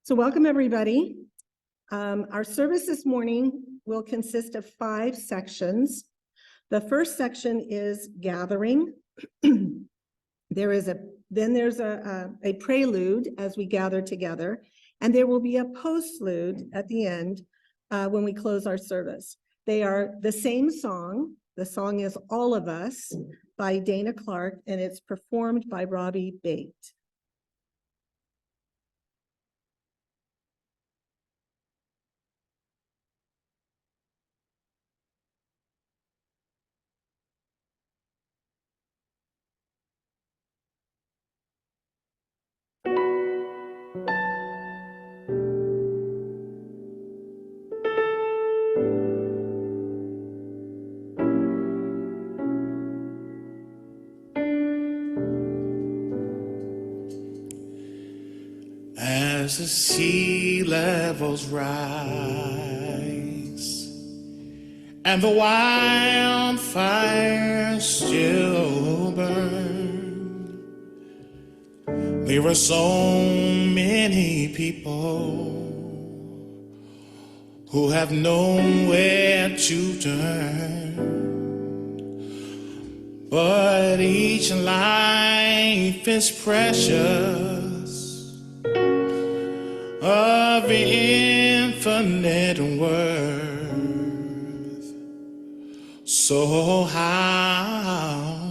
So welcome, everybody. Our service this morning will consist of 5 sections. The first section is gathering. There's a prelude as we gather together, and there will be a postlude at the end when we close our service. They are the same song. The song is All of Us by Dana Clark, and it's performed by Robbie Bate. As the sea levels rise and the wildfires still burn, there are so many people who have nowhere to turn, but each life is precious, of infinite worth. So how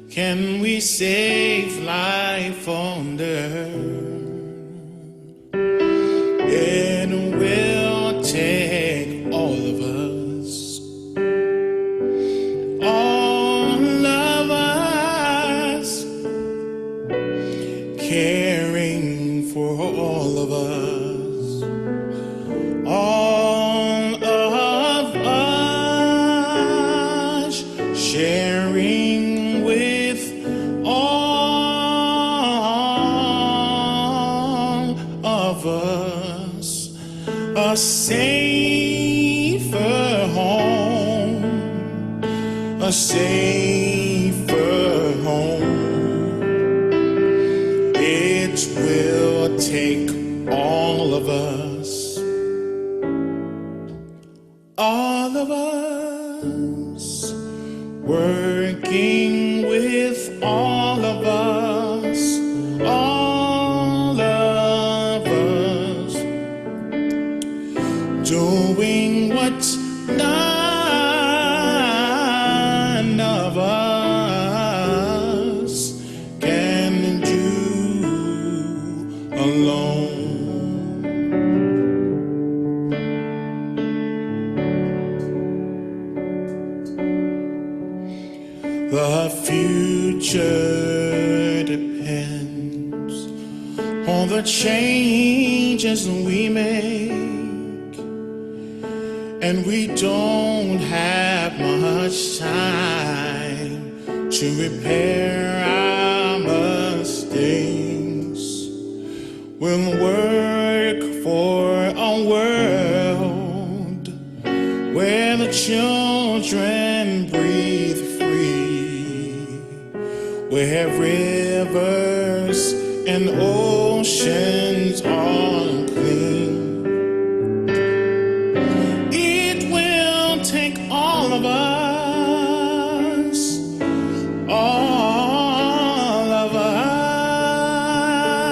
can we save life on earth? It will take all of us, all of us, caring for all of us, all of us, sharing with all of us, a safer home, a safer home. It will take all of us, working with all of us, all of us, doing what none of us can do alone. The future depends on the changes we make, and we don't have much time to repair our mistakes. We'll work for a world where the children breathe free, where rivers and oceans are clean. It will take all of us, all of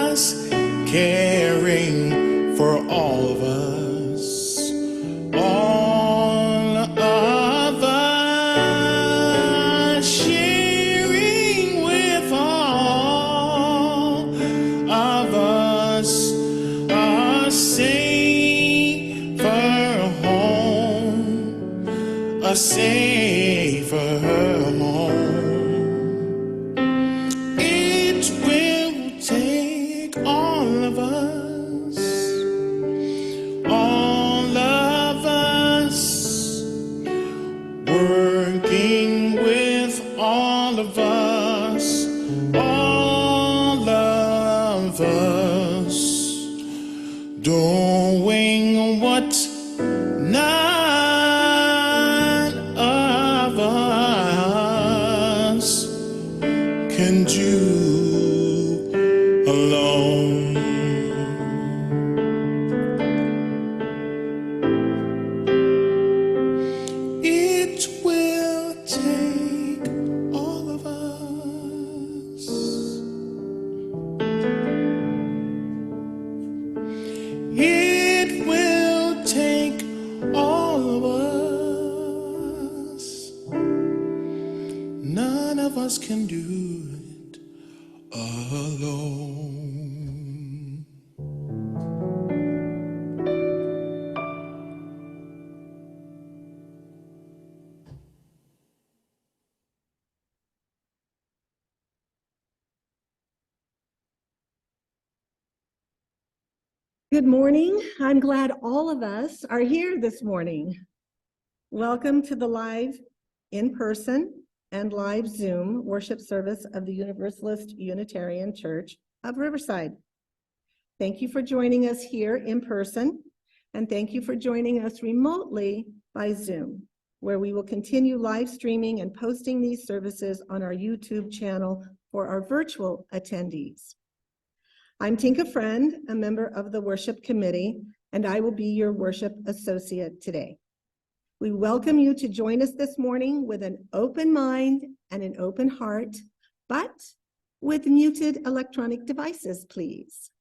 us, caring for all of us, all of us, sharing with all of us, a safer home, a safer home. It will take all of us, all of us, working with all of us, all of us, doing what none of us can do alone. us can do it alone. Good morning. I'm glad all of us are here this morning. Welcome to the live in-person and live Zoom worship service of the Universalist Unitarian Church of Riverside. Thank you for joining us here in person, and thank you for joining us remotely by Zoom, where we will continue live streaming and posting these services on our YouTube channel for our virtual attendees. I'm Tinka Friend, a member of the worship committee, and I will be your worship associate today. We welcome you to join us this morning with an open mind and an open heart, but with muted electronic devices, please.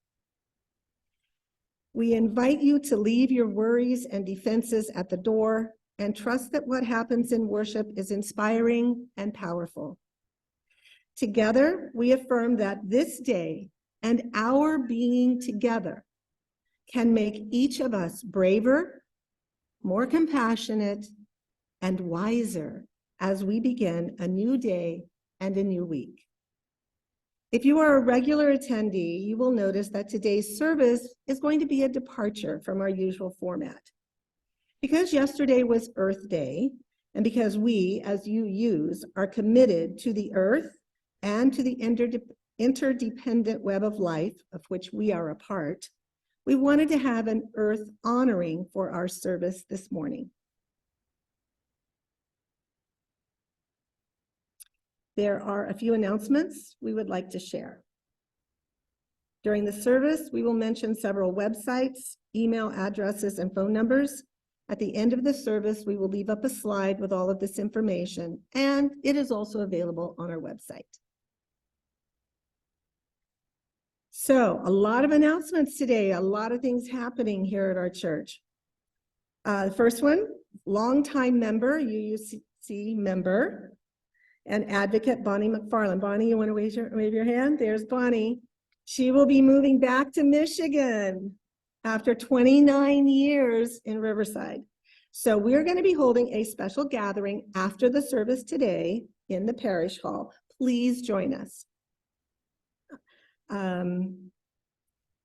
We invite you to leave your worries and defenses at the door and trust that what happens in worship is inspiring and powerful. Together, we affirm that this day and our being together can make each of us braver, more compassionate, and wiser as we begin a new day and a new week. If you are a regular attendee, you will notice that today's service is going to be a departure from our usual format. Because yesterday was Earth Day, and because we, as UUs, are committed to the earth and to the interdependent web of life, of which we are a part, we wanted to have an earth honoring for our service this morning. There are a few announcements we would like to share. During the service, we will mention several websites, email addresses, and phone numbers. At the end of the service, we will leave up a slide with all of this information, and it is also available on our website. So, a lot of announcements today, a lot of things happening here at our church. The first one, longtime member, UUC member, and advocate Bonnie McFarland. Bonnie, you want to wave your hand? There's Bonnie. She will be moving back to Michigan after 29 years in Riverside. So we're going to be holding a special gathering after the service today in the parish hall. Please join us.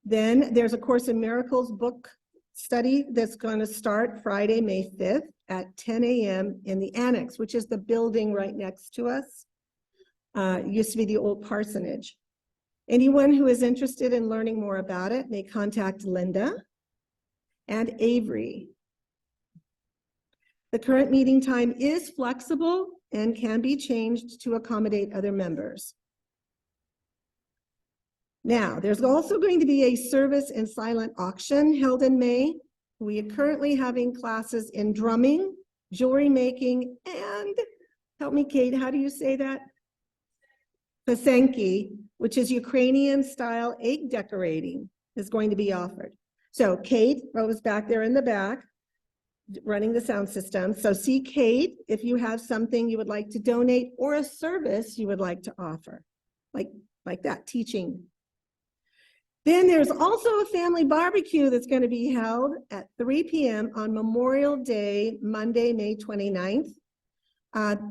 Then there's a Course in Miracles book study that's going to start Friday, May 5th at 10 a.m. in the annex, which is the building right next to us. It used to be the old parsonage. Anyone who is interested in learning more about it may contact Linda and Avery. The current meeting time is flexible and can be changed to accommodate other members. Now, there's also going to be a service and silent auction held in May. We are currently having classes in drumming, jewelry making, and, help me, Kate, how do you say that? Pasenki, which is Ukrainian-style egg decorating, is going to be offered. So Kate was back there in the back, running the sound system. So see Kate if you have something you would like to donate or a service you would like to offer, like that, teaching. Then there's also a family barbecue that's going to be held at 3 p.m. on Memorial Day, Monday, May 29th.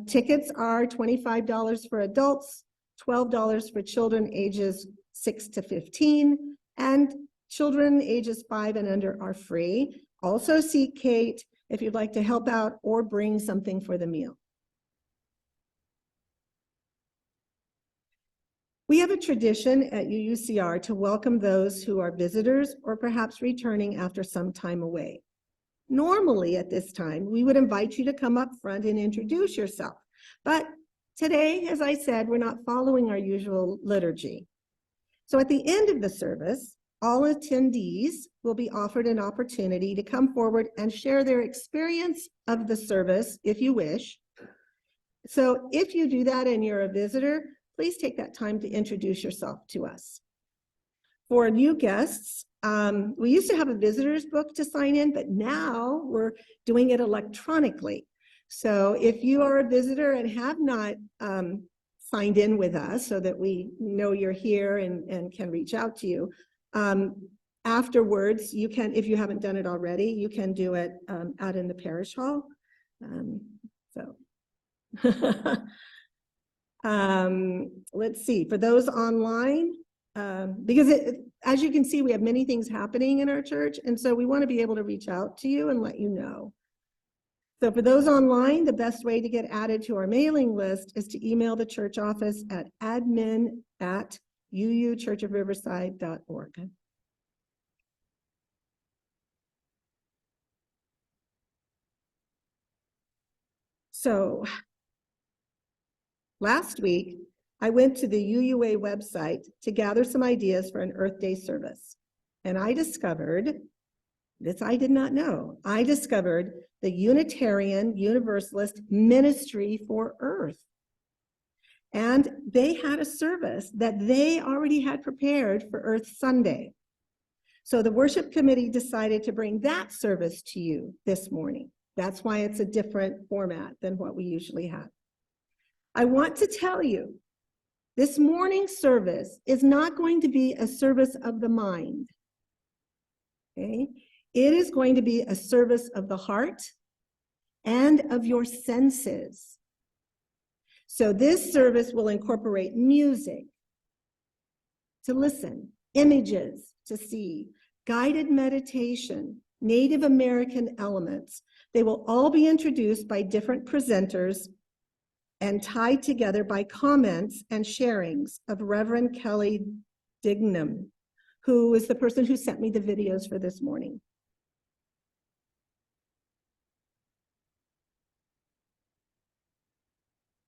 Tickets are $25 for adults, $12 for children ages 6 to 15, and children ages 5 and under are free. Also see Kate if you'd like to help out or bring something for the meal. We have a tradition at UUCR to welcome those who are visitors or perhaps returning after some time away. Normally at this time, we would invite you to come up front and introduce yourself. But today, as I said, we're not following our usual liturgy. So at the end of the service, all attendees will be offered an opportunity to come forward and share their experience of the service, if you wish. So if you do that and you're a visitor, please take that time to introduce yourself to us. For new guests, we used to have a visitor's book to sign in, but now we're doing it electronically. So if you are a visitor and have not signed in with us so that we know you're here and can reach out to you. Afterwards, you can, if you haven't done it already, you can do it out in the parish hall. Let's see, for those online, because as you can see, we have many things happening in our church, and so we want to be able to reach out to you and let you know. So for those online, the best way to get added to our mailing list is to email the church office at admin@uuchurchofriverside.org. So last week, I went to the UUA website to gather some ideas for an Earth Day service. And I discovered, this I did not know, I discovered the Unitarian Universalist Ministry for Earth. And they had a service that they already had prepared for Earth Sunday. So the worship committee decided to bring that service to you this morning. That's why it's a different format than what we usually have. I want to tell you, this morning's service is not going to be a service of the mind. Okay? It is going to be a service of the heart and of your senses. So this service will incorporate music to listen, images to see, guided meditation, Native American elements. They will all be introduced by different presenters and tied together by comments and sharings of Reverend Kelly Dignam, who is the person who sent me the videos for this morning.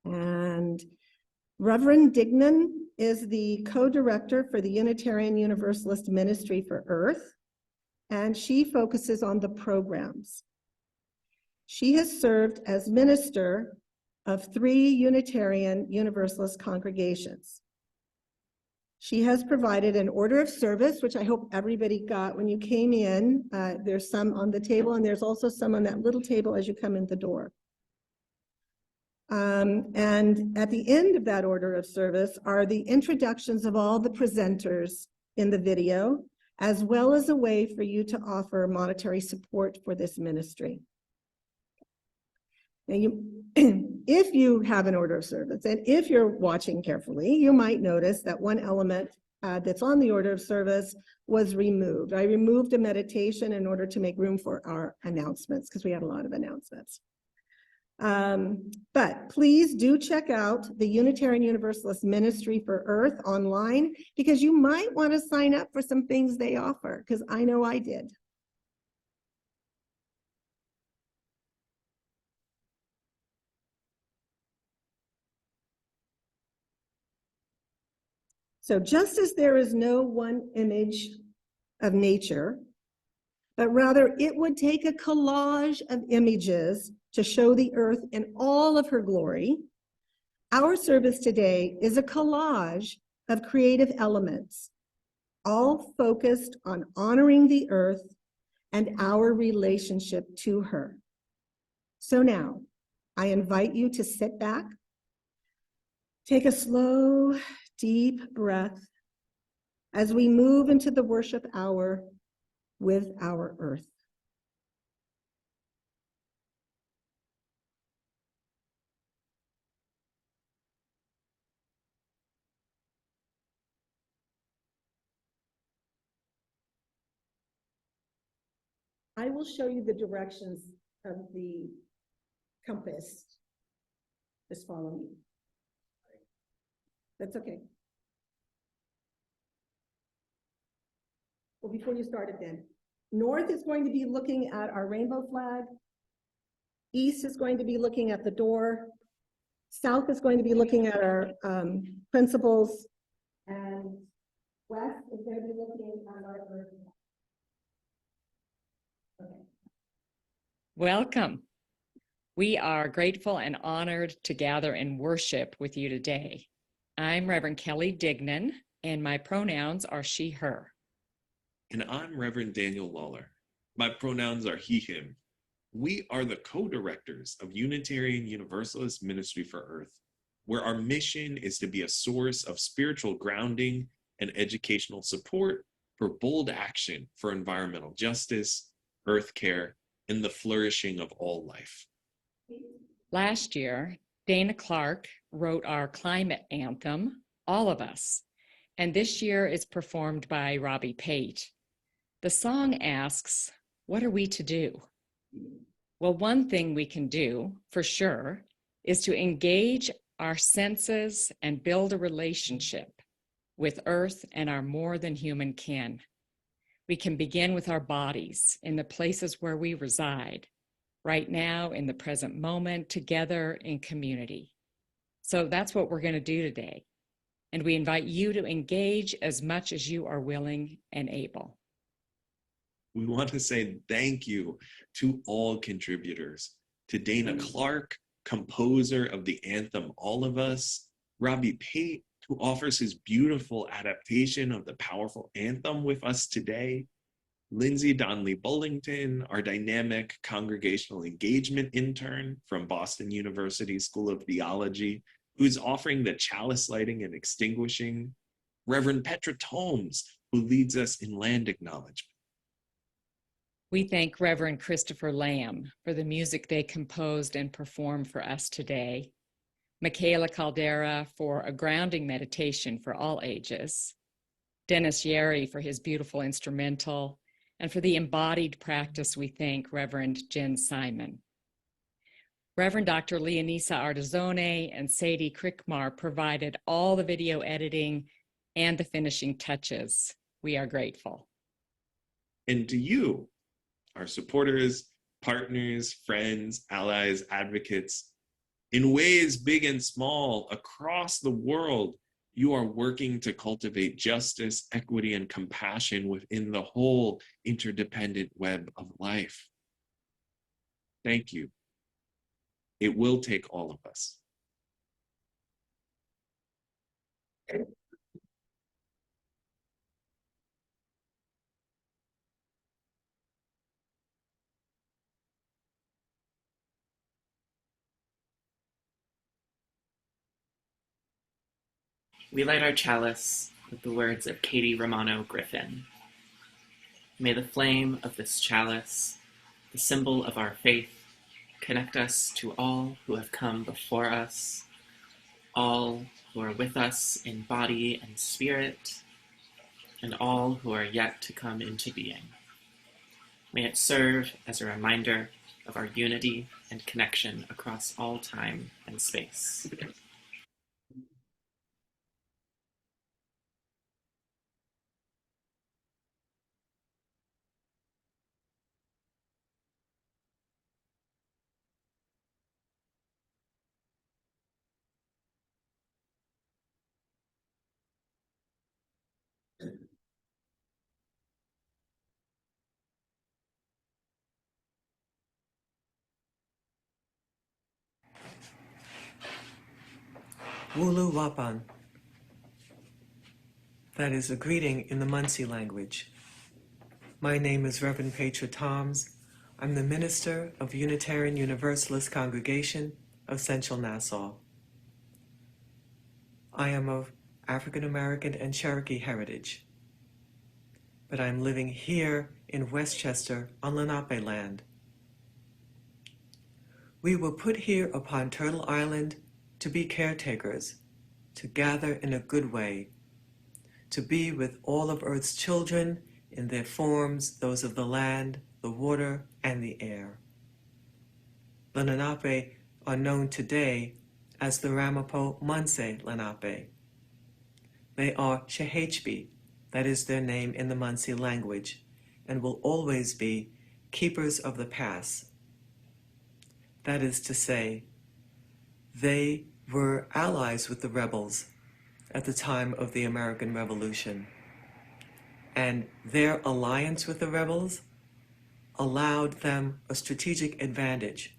And Reverend Dignam is the co-director for the Unitarian Universalist Ministry for Earth, and she focuses on the programs. She has served as minister of 3 Unitarian Universalist congregations. She has provided an order of service, which I hope everybody got when you came in. There's some on the table, and there's also some on that little table as you come in the door. And at the end of that order of service are the introductions of all the presenters in the video, as well as a way for you to offer monetary support for this ministry. Now, if you have an order of service, and if you're watching carefully, you might notice that one element that's on the order of service was removed. I removed a meditation in order to make room for our announcements, because we had a lot of announcements. But please do check out the Unitarian Universalist Ministry for Earth online, because you might want to sign up for some things they offer, because I know I did. So just as there is no one image of nature, but rather it would take a collage of images to show the earth in all of her glory, our service today is a collage of creative elements, all focused on honoring the earth and our relationship to her. So now, I invite you to sit back, take a slow, deep breath as we move into the worship hour with our earth. I will show you the directions of the compass. Just follow me. That's okay. Well, before you start it then, north is going to be looking at our rainbow flag. East is going to be looking at the door. South is going to be looking at our principles. And west is going to be looking at our earth. Okay. Welcome. We are grateful and honored to gather and worship with you today. I'm Reverend Kelly Dignan, and my pronouns are she, her. And I'm Reverend Daniel Lawler. My pronouns are he, him. We are the co-directors of Unitarian Universalist Ministry for Earth. where our mission is to be a source of spiritual grounding and educational support for bold action for environmental justice, earth care, and the flourishing of all life. Last year, Dana Clark wrote our climate anthem, All of Us, and this year it's performed by Robbie Pate. The song asks, what are we to do? Well, one thing we can do, for sure, is to engage our senses and build a relationship with Earth and our more than human kin. We can begin with our bodies in the places where we reside, right now in the present moment, together in community. So that's what we're going to do today. And we invite you to engage as much as you are willing and able. We want to say thank you to all contributors, to Dana Clark, composer of the anthem All of Us, Robbie Pate, who offers his beautiful adaptation of the powerful anthem with us today, Lindsay Donnelly Bullington, our dynamic congregational engagement intern from Boston University School of Theology, who's offering the chalice lighting and extinguishing, Reverend Petra Tomes, who leads us in land acknowledgement. We thank Reverend Christopher Lamb for the music they composed and performed for us today, Michaela Caldera for a grounding meditation for all ages, Dennis Yerry for his beautiful instrumental, and for the embodied practice we thank Reverend Jen Simon. Reverend Dr. Leonisa Artizone and Sadie Crickmar provided all the video editing and the finishing touches. We are grateful. And to you, our supporters, partners, friends, allies, advocates, in ways big and small across the world, you are working to cultivate justice, equity, and compassion within the whole interdependent web of life. Thank you. It will take all of us. We light our chalice with the words of Katie Romano Griffin. May the flame of this chalice, the symbol of our faith, connect us to all who have come before us, all who are with us in body and spirit, and all who are yet to come into being. May it serve as a reminder of our unity and connection across all time and space. Wulu Wapan. That is a greeting in the Munsee language. My name is Reverend Petra Toms. I'm the minister of Unitarian Universalist Congregation of Central Nassau. I am of African American and Cherokee heritage, but I'm living here in Westchester on Lenape land. We were put here upon Turtle Island to be caretakers, to gather in a good way, to be with all of Earth's children in their forms, those of the land, the water, and the air. The Lenape are known today as the Ramapo Munsee Lenape. They are Shehechbi, that is their name in the Munsee language, and will always be keepers of the pass. That is to say, they were allies with the rebels at the time of the American Revolution. And their alliance with the rebels allowed them a strategic advantage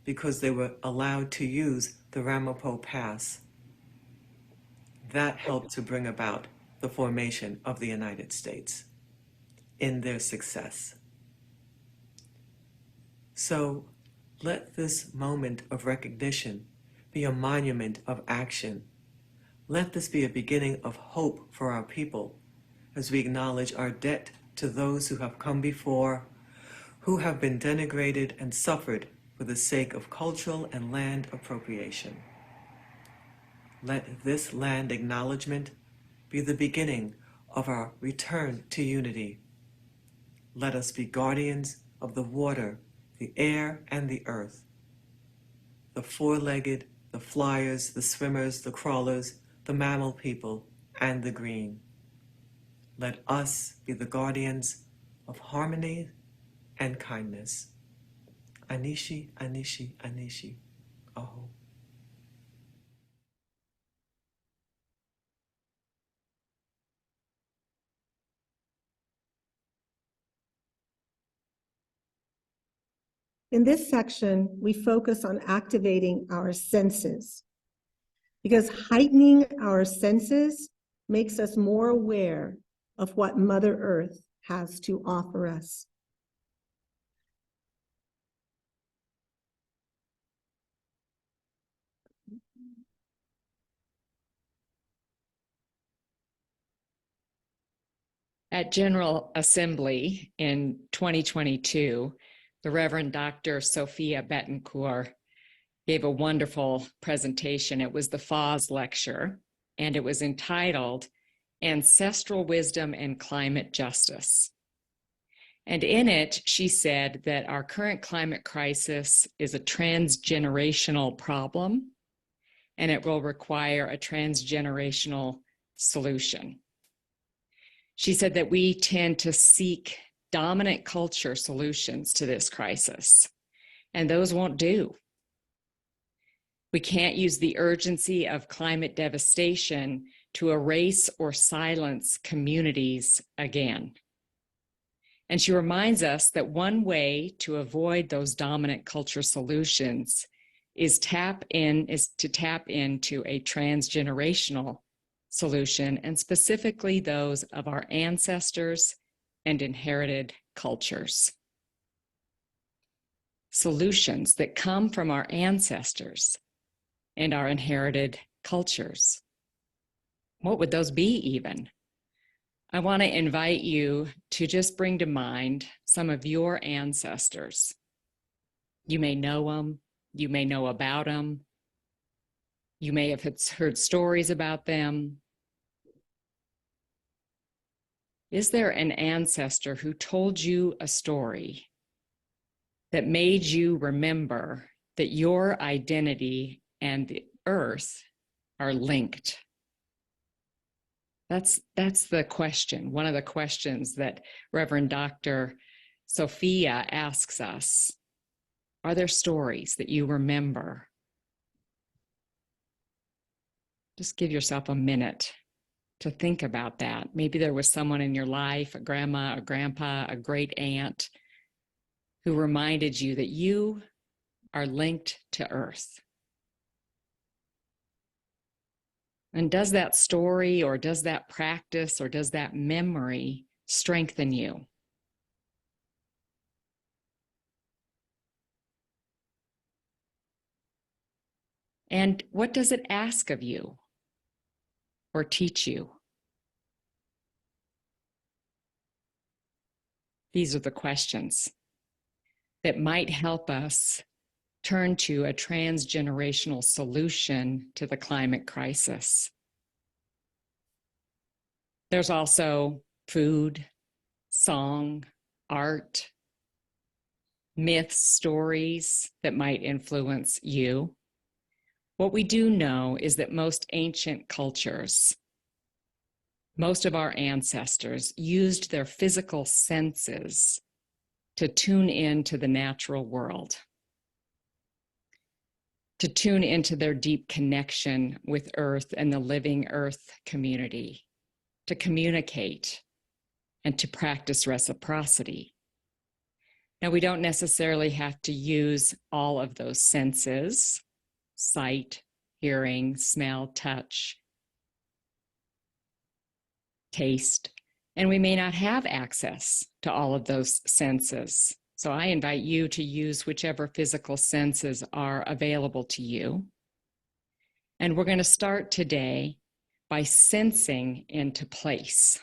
because they were allowed to use the Ramapo Pass. That helped to bring about the formation of the United States in their success. So let this moment of recognition be a monument of action. Let this be a beginning of hope for our people as we acknowledge our debt to those who have come before, who have been denigrated and suffered for the sake of cultural and land appropriation. Let this land acknowledgement be the beginning of our return to unity. Let us be guardians of the water, the air, and the earth. The four-legged, the flyers, the swimmers, the crawlers, the mammal people, and the green. Let us be the guardians of harmony and kindness. Anishi, Anishi, Anishi. Aho. In this section, we focus on activating our senses because heightening our senses makes us more aware of what Mother Earth has to offer us. At General Assembly in 2022, the Reverend Dr. Sophia Betancourt gave a wonderful presentation. It was the FOS lecture, and it was entitled Ancestral Wisdom and Climate Justice. And in it, she said that our current climate crisis is a transgenerational problem, and it will require a transgenerational solution. She said that we tend to seek dominant culture solutions to this crisis, and those won't do. We can't use the urgency of climate devastation to erase or silence communities again. And she reminds us that one way to avoid those dominant culture solutions is to tap into a transgenerational solution, and specifically those of our ancestors and inherited cultures. Solutions that come from our ancestors and our inherited cultures. What would those be even? I want to invite you to just bring to mind some of your ancestors. You may know them, you may know about them, you may have heard stories about them. Is there an ancestor who told you a story that made you remember that your identity and the earth are linked? That's the question, one of the questions that Reverend Dr. Sophia asks us. Are there stories that you remember? Just give yourself a minute to think about that. Maybe there was someone in your life, a grandma, a grandpa, a great aunt, who reminded you that you are linked to Earth. And does that story, or does that practice, or does that memory strengthen you? And what does it ask of you or teach you? These are the questions that might help us turn to a transgenerational solution to the climate crisis. There's also food, song, art, myths, stories that might influence you. What we do know is that most ancient cultures, most of our ancestors, used their physical senses to tune into the natural world, to tune into their deep connection with Earth and the living Earth community, to communicate and to practice reciprocity. Now, we don't necessarily have to use all of those senses: sight, hearing, smell, touch, taste, and we may not have access to all of those senses. So I invite you to use whichever physical senses are available to you. And we're going to start today by sensing into place.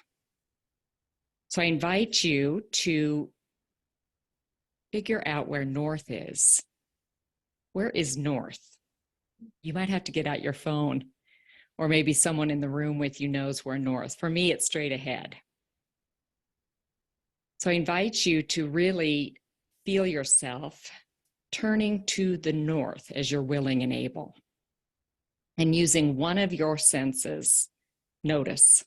So I invite you to figure out where north is. Where is north? You might have to get out your phone, or maybe someone in the room with you knows where north. For me, it's straight ahead. So I invite you to really feel yourself turning to the north as you're willing and able. And using one of your senses, notice.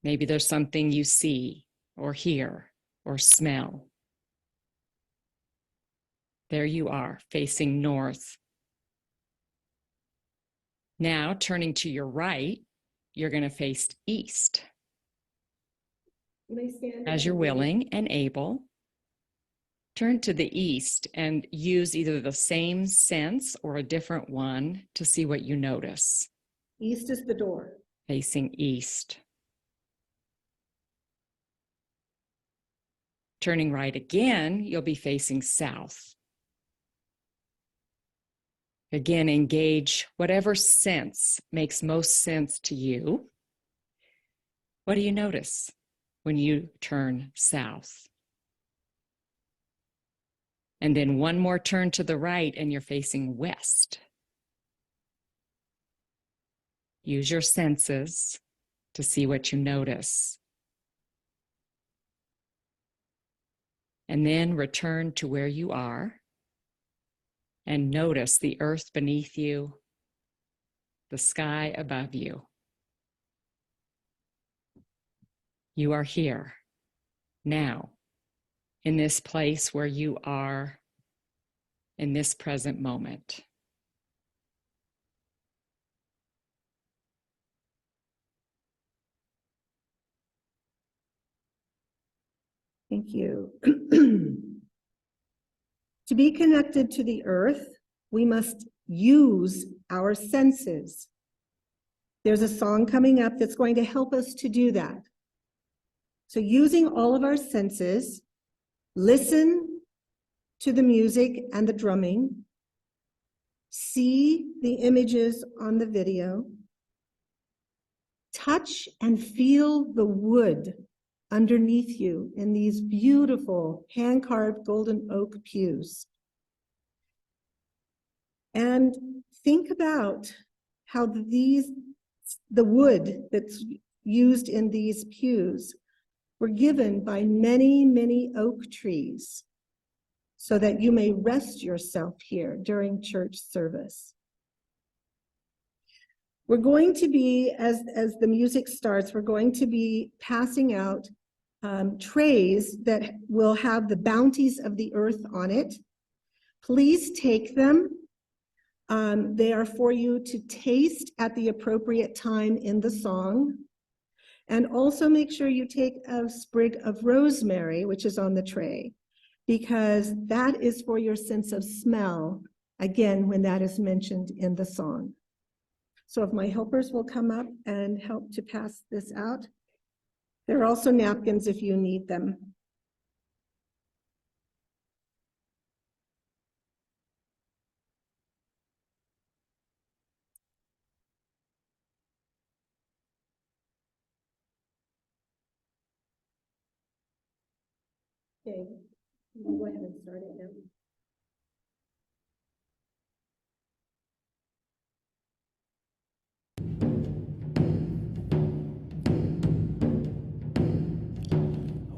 Maybe there's something you see or hear or smell. There you are, facing north. Now, turning to your right, you're going to face east. As you're willing and able, turn to the east and use either the same sense or a different one to see what you notice. East is the door. Facing east. Turning right again, you'll be facing south. Again, engage whatever sense makes most sense to you. What do you notice when you turn south? And then one more turn to the right and you're facing west. Use your senses to see what you notice. And then return to where you are and notice the earth beneath you, the sky above you. You are here, now, in this place where you are in this present moment. Thank you. To be connected to the earth, we must use our senses. There's a song coming up that's going to help us to do that. So using all of our senses, listen to the music and the drumming, see the images on the video, touch and feel the wood underneath you in these beautiful hand-carved golden oak pews. And think about how the wood that's used in these pews were given by many, many oak trees so that you may rest yourself here during church service. We're going to be, as the music starts, we're going to be passing out trays that will have the bounties of the earth on it. Please take them. They are for you to taste at the appropriate time in the song. And also make sure you take a sprig of rosemary, which is on the tray, because that is for your sense of smell, again, when that is mentioned in the song. So if my helpers will come up and help to pass this out. There are also napkins if you need them. Okay, go ahead and start it now.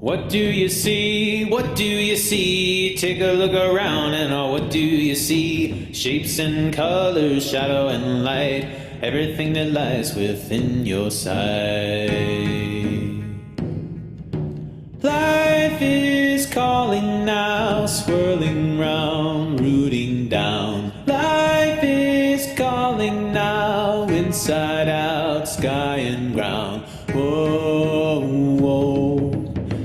What do you see? What do you see? Take a look around and what do you see? Shapes and colors, shadow and light, everything that lies within your sight. Life is calling now, swirling round, rooting down. Life is calling now, inside out, sky and ground. Whoa, whoa.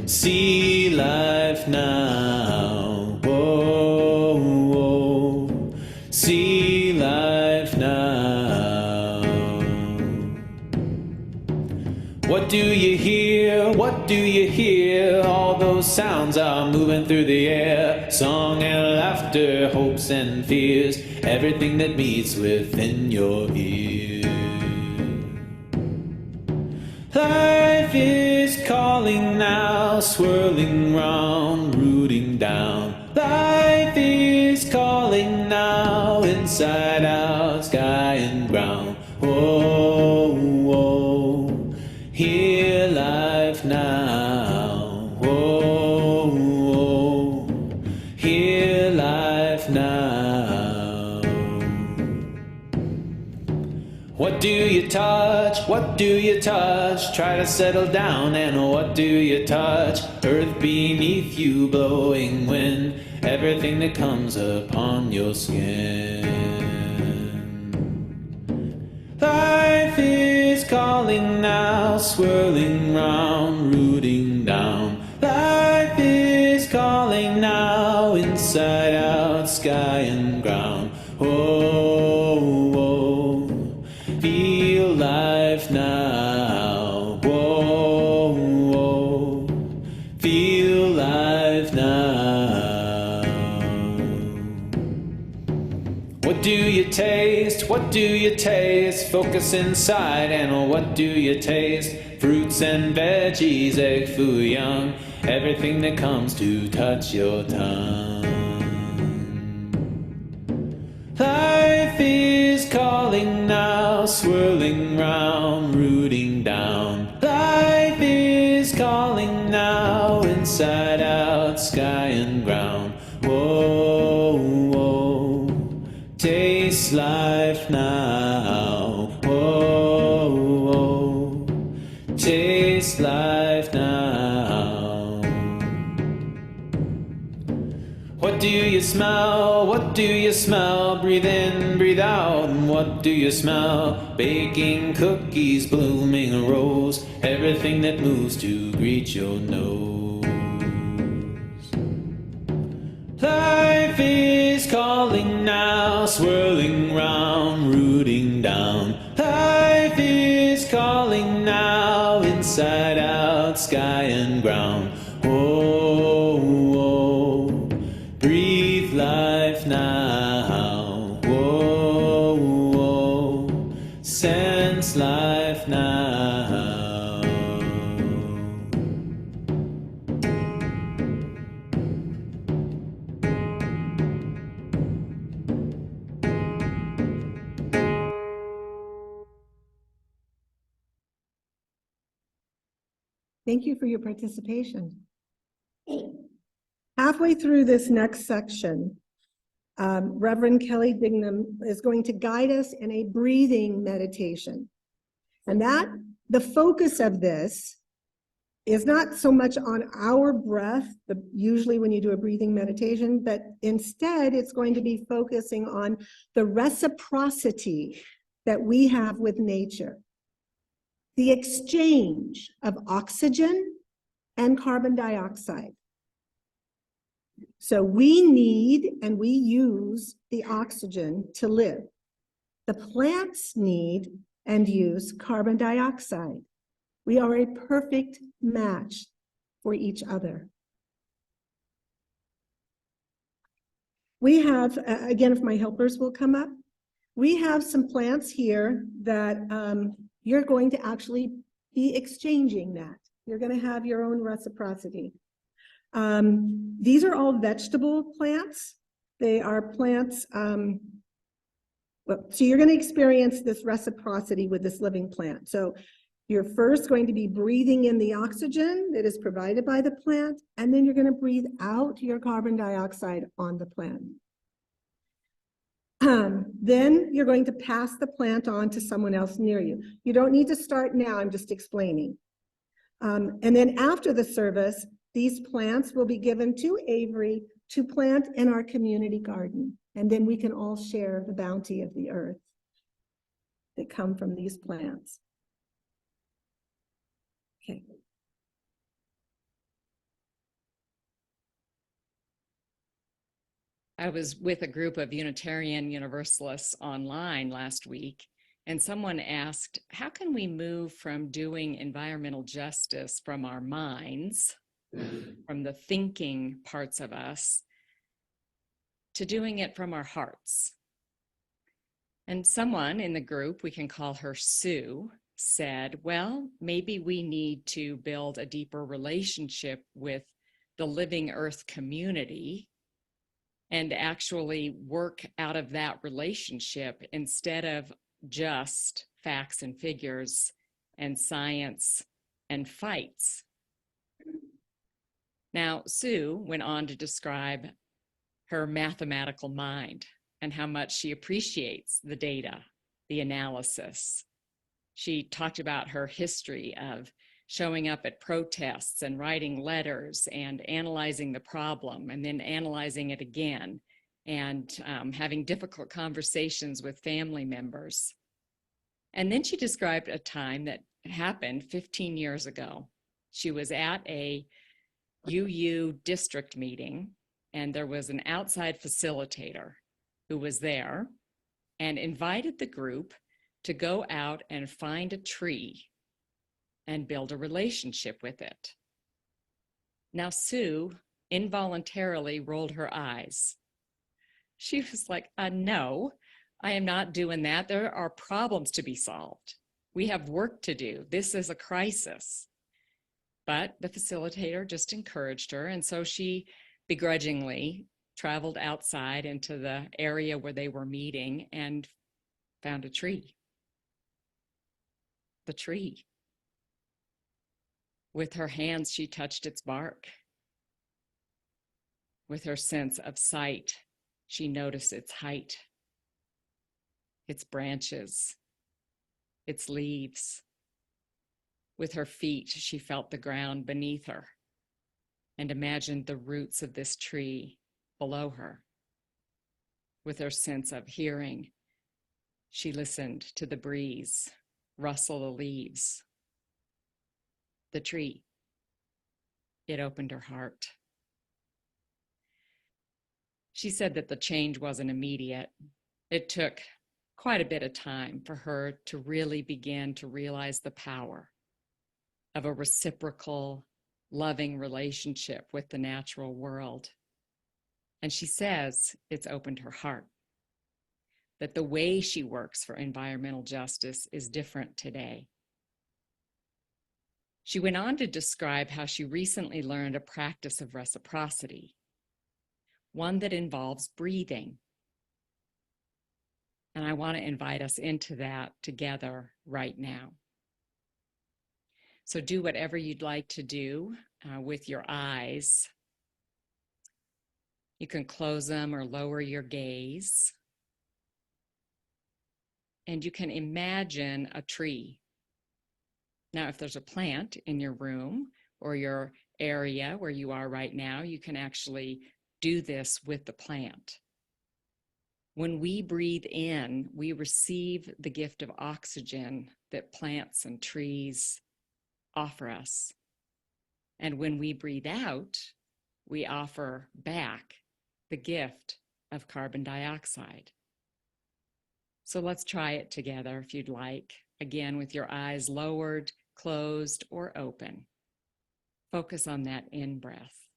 See life now, whoa, whoa. See life now. What do you hear? What do you hear? All those sounds are moving through the air. song and laughter, hopes and fears, everything that meets within your ear. Life is calling now, swirling round, rooting down. Life is calling now, inside out, sky and ground. Whoa, whoa, hear life now. Whoa, whoa, hear life now. What do you touch? What do you touch? Try to settle down, and what do you touch? Earth beneath you, blowing wind, everything that comes upon your skin. Life is calling now, swirling round, rooting down. Life is calling now, inside out, sky and ground. Whoa, whoa, feel life now. Whoa, whoa, feel life now. What do you taste? What do you taste? Focus inside, and what do you taste? Fruits and veggies, egg, foo young, everything that comes to touch your tongue. Life is calling now, swirling round, rooting down. Life is calling now, inside out, sky and ground. Whoa, whoa, taste life now. Whoa, whoa, taste life now. What do you smell? What do you smell? Breathe in, breathe out. And what do you smell? Baking cookies, blooming a rose, everything that moves to greet your nose. Life is calling now, swirling round, rooting down. Life is calling now, inside out, sky and ground. Whoa, whoa, breathe life now. Whoa, whoa, sense life now. Thank you for your participation. Halfway through this next section, Reverend Kelly Dignam is going to guide us in a breathing meditation. And the focus of this is not so much on our breath, usually when you do a breathing meditation, but instead it's going to be focusing on the reciprocity that we have with nature. The exchange of oxygen and carbon dioxide. So we need and we use the oxygen to live. The plants need and use carbon dioxide. We are a perfect match for each other. We have, again, if my helpers will come up, we have some plants here that you're going to actually be exchanging that. You're going to have your own reciprocity. These are all vegetable plants. They are plants, so you're going to experience this reciprocity with this living plant. So you're first going to be breathing in the oxygen that is provided by the plant, and then you're going to breathe out your carbon dioxide on the plant. Then you're going to pass the plant on to someone else near you. You don't need to start now, I'm just explaining. And then after the service, these plants will be given to Avery to plant in our community garden. And then we can all share the bounty of the earth that come from these plants. Okay. I was with a group of Unitarian Universalists online last week, and someone asked, how can we move from doing environmental justice from our minds, from the thinking parts of us, to doing it from our hearts. And someone in the group, we can call her Sue, said, well, maybe we need to build a deeper relationship with the living earth community and actually work out of that relationship instead of just facts and figures and science and fights. Now, Sue went on to describe her mathematical mind and how much she appreciates the data, the analysis. She talked about her history of showing up at protests and writing letters and analyzing the problem and then analyzing it again and having difficult conversations with family members. And then she described a time that happened 15 years ago. She was at a UU district meeting, and there was an outside facilitator who was there and invited the group to go out and find a tree and build a relationship with it. Now, Sue involuntarily rolled her eyes. She was like, no, I am not doing that. There are problems to be solved. We have work to do. This is a crisis. But the facilitator just encouraged her, and so she begrudgingly traveled outside into the area where they were meeting and found a tree. The tree. With her hands, she touched its bark. With her sense of sight, she noticed its height, its branches, its leaves. With her feet, she felt the ground beneath her and imagined the roots of this tree below her. With her sense of hearing, she listened to the breeze rustle the leaves. The tree, it opened her heart. She said that the change wasn't immediate. It took quite a bit of time for her to really begin to realize the power of a reciprocal, loving relationship with the natural world. And she says it's opened her heart, that the way she works for environmental justice is different today. She went on to describe how she recently learned a practice of reciprocity, one that involves breathing. And I want to invite us into that together right now. So do whatever you'd like to do with your eyes. You can close them or lower your gaze. And you can imagine a tree. Now, if there's a plant in your room or your area where you are right now, you can actually do this with the plant. When we breathe in, we receive the gift of oxygen that plants and trees offer us. And when we breathe out, we offer back the gift of carbon dioxide. So let's try it together if you'd like. Again, with your eyes lowered, closed, or open. Focus on that in-breath.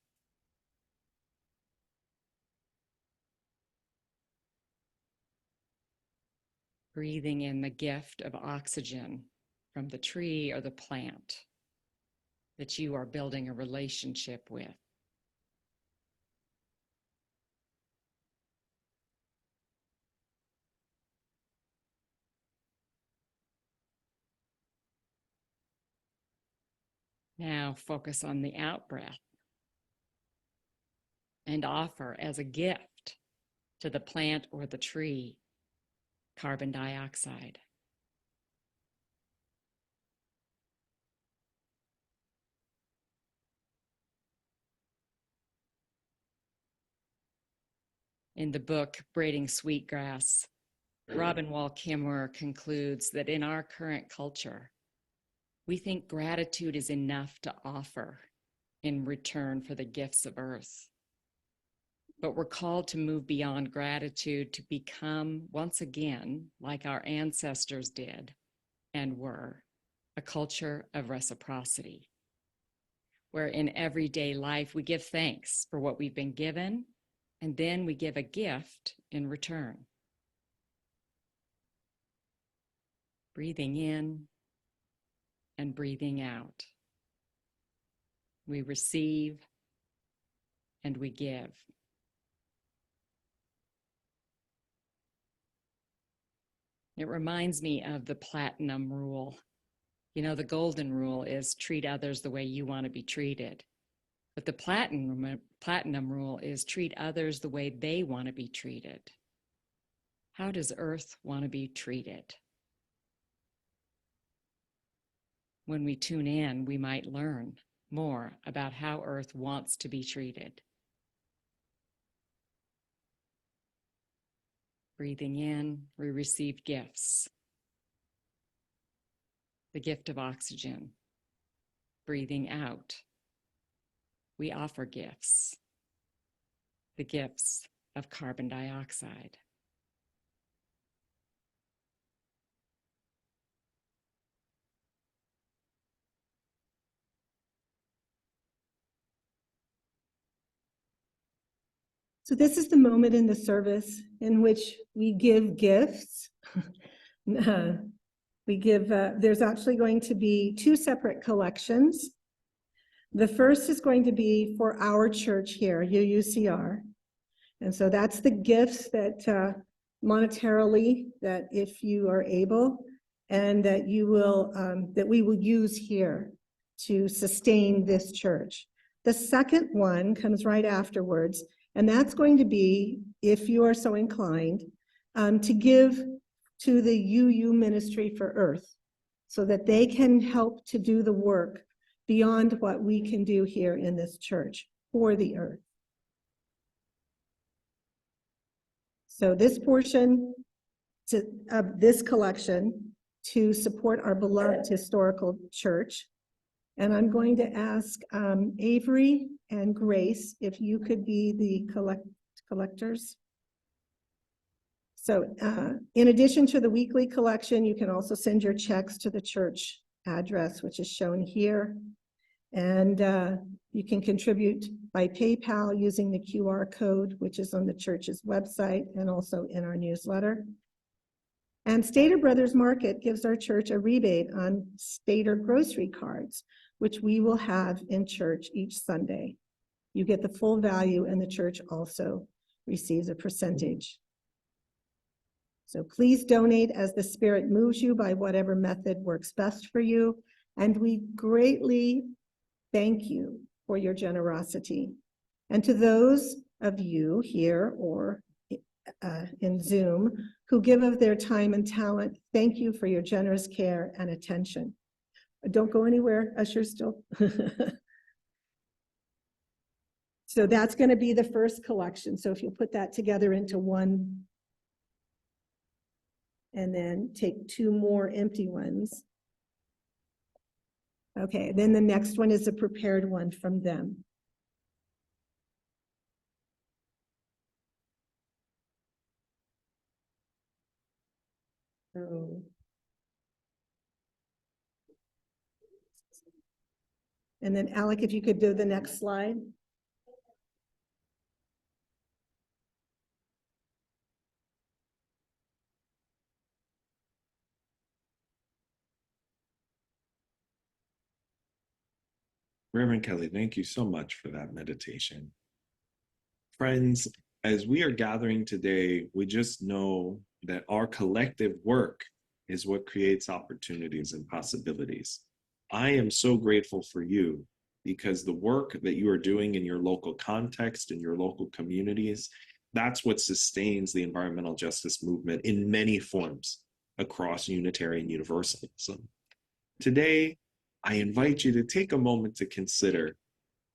Breathing in the gift of oxygen from the tree or the plant that you are building a relationship with. Now focus on the out-breath and offer as a gift to the plant or the tree carbon dioxide. In the book, Braiding Sweetgrass, Robin Wall Kimmerer concludes that in our current culture, we think gratitude is enough to offer in return for the gifts of earth. But we're called to move beyond gratitude to become, once again, like our ancestors did and were, a culture of reciprocity, where in everyday life we give thanks for what we've been given And then we give a gift in return. Breathing in and breathing out. We receive and we give. It reminds me of the platinum rule. You know, the golden rule is treat others the way you want to be treated. But the platinum rule is treat others the way they want to be treated. How does Earth want to be treated? When we tune in, we might learn more about how Earth wants to be treated. Breathing in, we receive gifts. The gift of oxygen. Breathing out, we offer gifts. The gifts of carbon dioxide. So this is the moment in the service in which we give gifts. There's actually going to be two separate collections. The first is going to be for our church here, UUCR. And so that's the gifts that monetarily, that if you are able, and that we will use here to sustain this church. The second one comes right afterwards, and that's going to be, if you are so inclined, to give to the UU Ministry for Earth, so that they can help to do the work beyond what we can do here in this church for the earth. So this portion of this collection to support our beloved historical church. And I'm going to ask Avery and Grace if you could be the collectors. So in addition to the weekly collection, you can also send your checks to the church address, which is shown here. And you can contribute by PayPal using the QR code, which is on the church's website and also in our newsletter. And Stater Brothers Market gives our church a rebate on Stater grocery cards, which we will have in church each Sunday. You get the full value, and the church also receives a percentage. So please donate as the Spirit moves you by whatever method works best for you. And we greatly thank you for your generosity. And to those of you here or in Zoom who give of their time and talent, thank you for your generous care and attention. Don't go anywhere, ushers still. So that's going to be the first collection. So if you put that together into one, and then take two more empty ones. Okay, then the next one is a prepared one from them. So, and then Alec, if you could do the next slide. Reverend Kelly, thank you so much for that meditation. Friends, as we are gathering today, we just know that our collective work is what creates opportunities and possibilities. I am so grateful for you because the work that you are doing in your local context, in your local communities, that's what sustains the environmental justice movement in many forms across Unitarian Universalism. Today, I invite you to take a moment to consider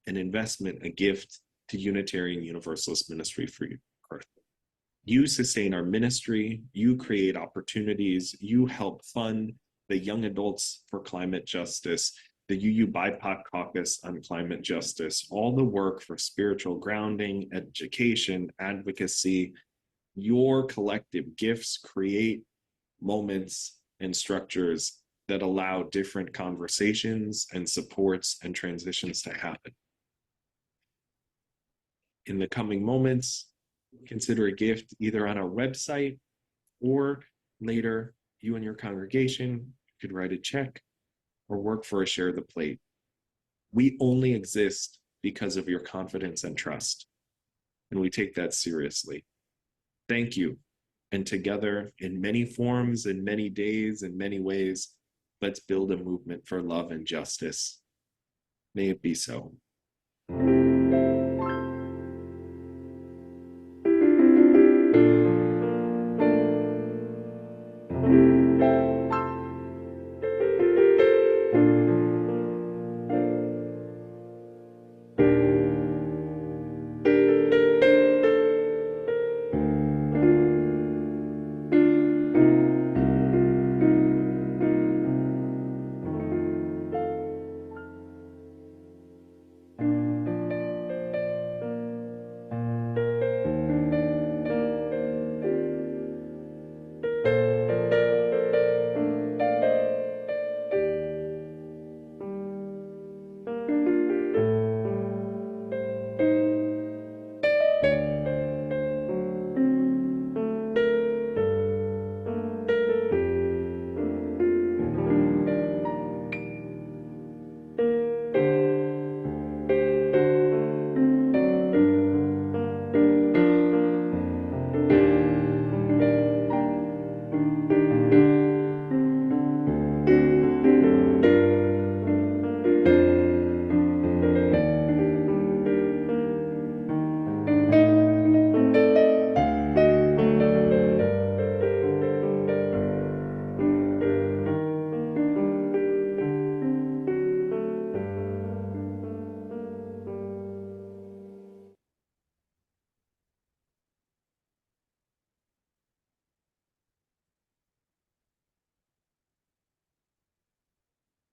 an investment, a gift to Unitarian Universalist Ministry for Earth. You sustain our ministry, you create opportunities, you help fund the Young Adults for Climate Justice, the UU BIPOC Caucus on Climate Justice, all the work for spiritual grounding, education, advocacy. Your collective gifts create moments and structures that allow different conversations and supports and transitions to happen. In the coming moments, Consider a gift either on our website or later you and your congregation could write a check or work for a share of the plate. We only exist because of your confidence and trust, and we take that seriously. Thank you. And together, in many forms, in many days, in many ways, let's build a movement for love and justice. May it be so.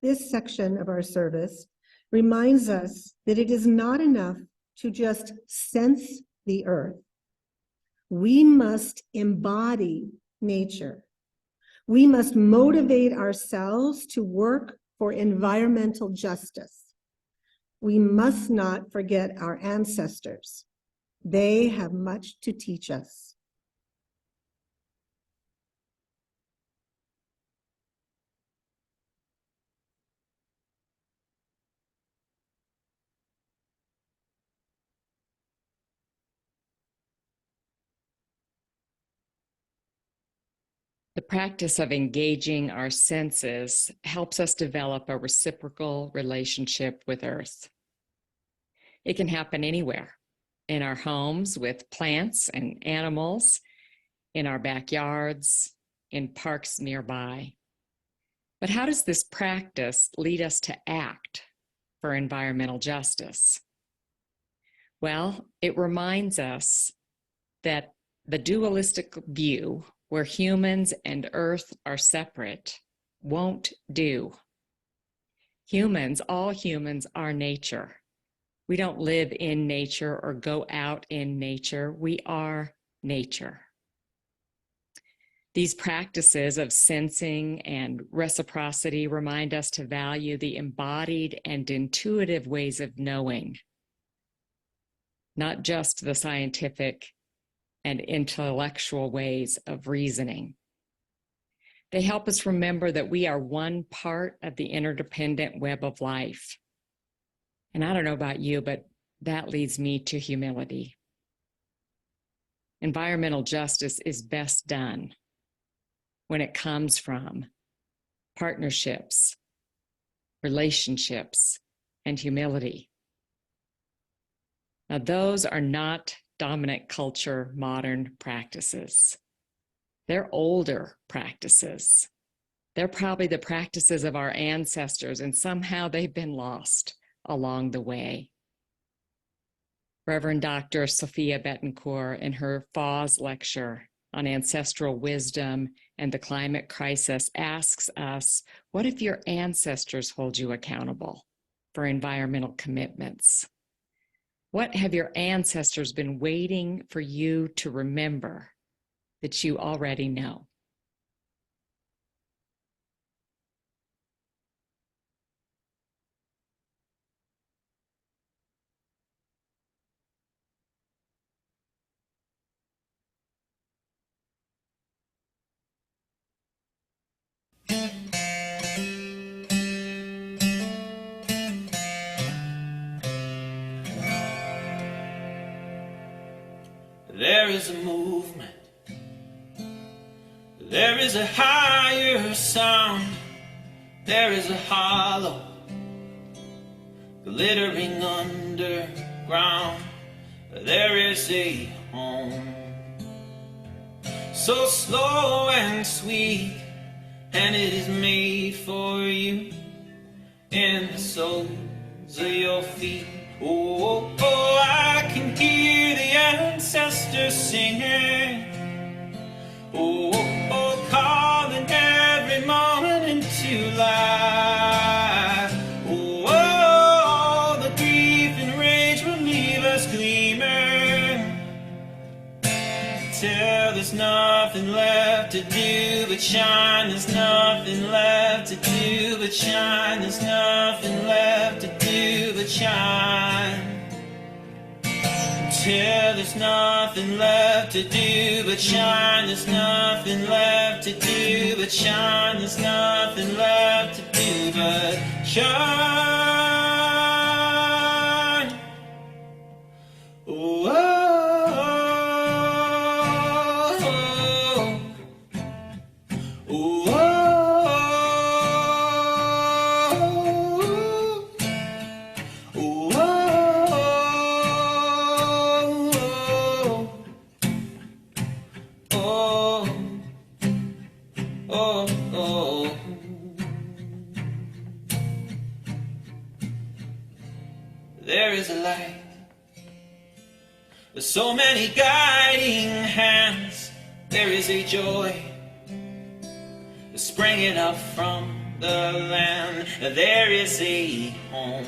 This section of our service reminds us that it is not enough to just sense the earth. We must embody nature. We must motivate ourselves to work for environmental justice. We must not forget our ancestors. They have much to teach us. The practice of engaging our senses helps us develop a reciprocal relationship with Earth. It can happen anywhere, in our homes with plants and animals, in our backyards, in parks nearby. But how does this practice lead us to act for environmental justice? Well, it reminds us that the dualistic view, where humans and Earth are separate, won't do. Humans, all humans, are nature. We don't live in nature or go out in nature. We are nature. These practices of sensing and reciprocity remind us to value the embodied and intuitive ways of knowing, not just the scientific and intellectual ways of reasoning. They help us remember that we are one part of the interdependent web of life. And I don't know about you, but that leads me to humility. Environmental justice is best done when it comes from partnerships, relationships, and humility. Now, those are not dominant culture modern practices. They're older practices. They're probably the practices of our ancestors, and somehow they've been lost along the way. Reverend Dr. Sophia Bettencourt, in her FAWS lecture on ancestral wisdom and the climate crisis, asks us, what if your ancestors hold you accountable for environmental commitments? What have your ancestors been waiting for you to remember that you already know? is a movement. There is a higher sound. There is a hollow, glittering underground. There is a home, so slow and sweet, and it is made for you in the soles of your feet. Oh, oh, I can hear the ancestors singing. Oh, oh, calling every moment into life. Oh, oh, the grief and rage will leave us gleaming till there's nothing left to do but shine. There's nothing left to do but shine. There's nothing left to do but shine. Till there's nothing left to do but shine. There's nothing left to do but shine. There's nothing left to do but shine. Oh, oh, oh, oh, oh, oh. There is a light. There's so many guiding hands. There is a joy springing up from the land. There is a home,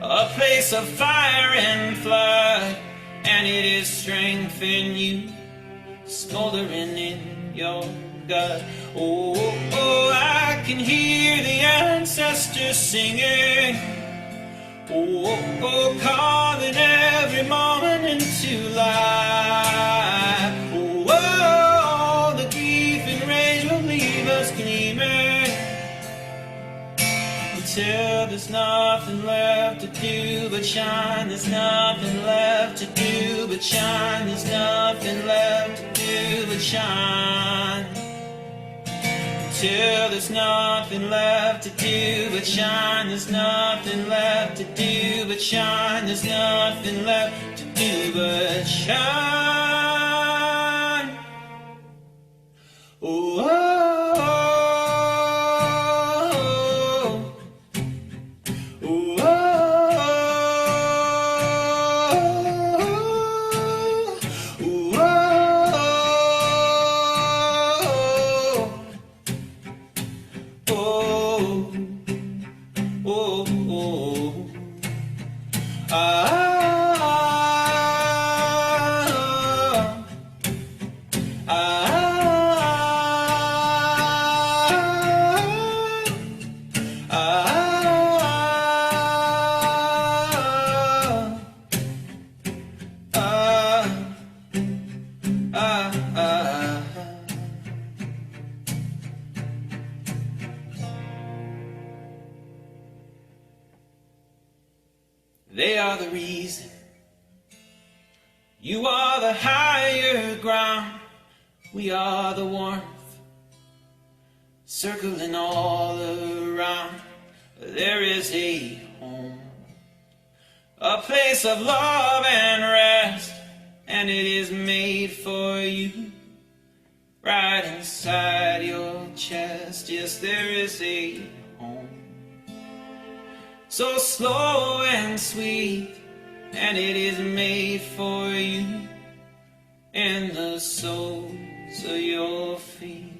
a place of fire and flood, and it is strength in you, smoldering in your gut. Oh, oh, I can hear the ancestors singing. Oh, oh, calling every moment into life. Oh, oh, the grief and rage will leave us gleaming until there's nothing left to do but shine. There's nothing left to do but shine. There's nothing left to do but shine. Till there's nothing left to do but shine. There's nothing left to do but shine. There's nothing left to do but shine. Oh, oh, oh, oh, oh, oh, oh, They are the reason. You are the higher ground. We are the warmth, circling all around. There is a home, a place of love and rest, and it is made for you, right inside your chest. Yes, there is a home, so slow and sweet, and it is made for you in the soles of your feet.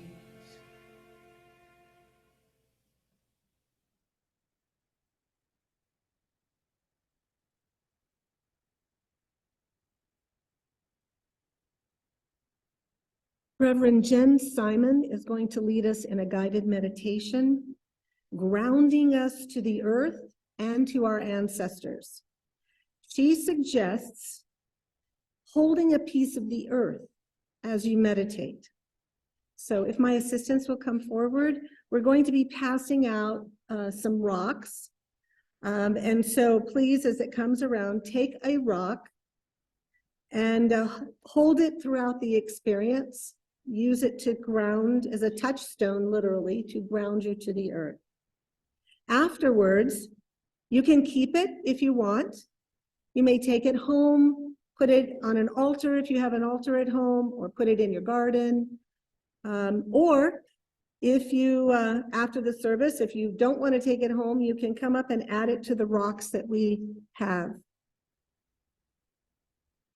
Reverend Jen Simon is going to lead us in a guided meditation, grounding us to the earth and to our ancestors. She suggests holding a piece of the earth as you meditate. So if my assistants will come forward, we're going to be passing out some rocks. And so please, as it comes around, take a rock and hold it throughout the experience. Use it to ground as a touchstone, literally, to ground you to the earth. Afterwards, you can keep it if you want. You may take it home, put it on an altar if you have an altar at home, or put it in your garden. Or if you, after the service, if you don't want to take it home, you can come up and add it to the rocks that we have.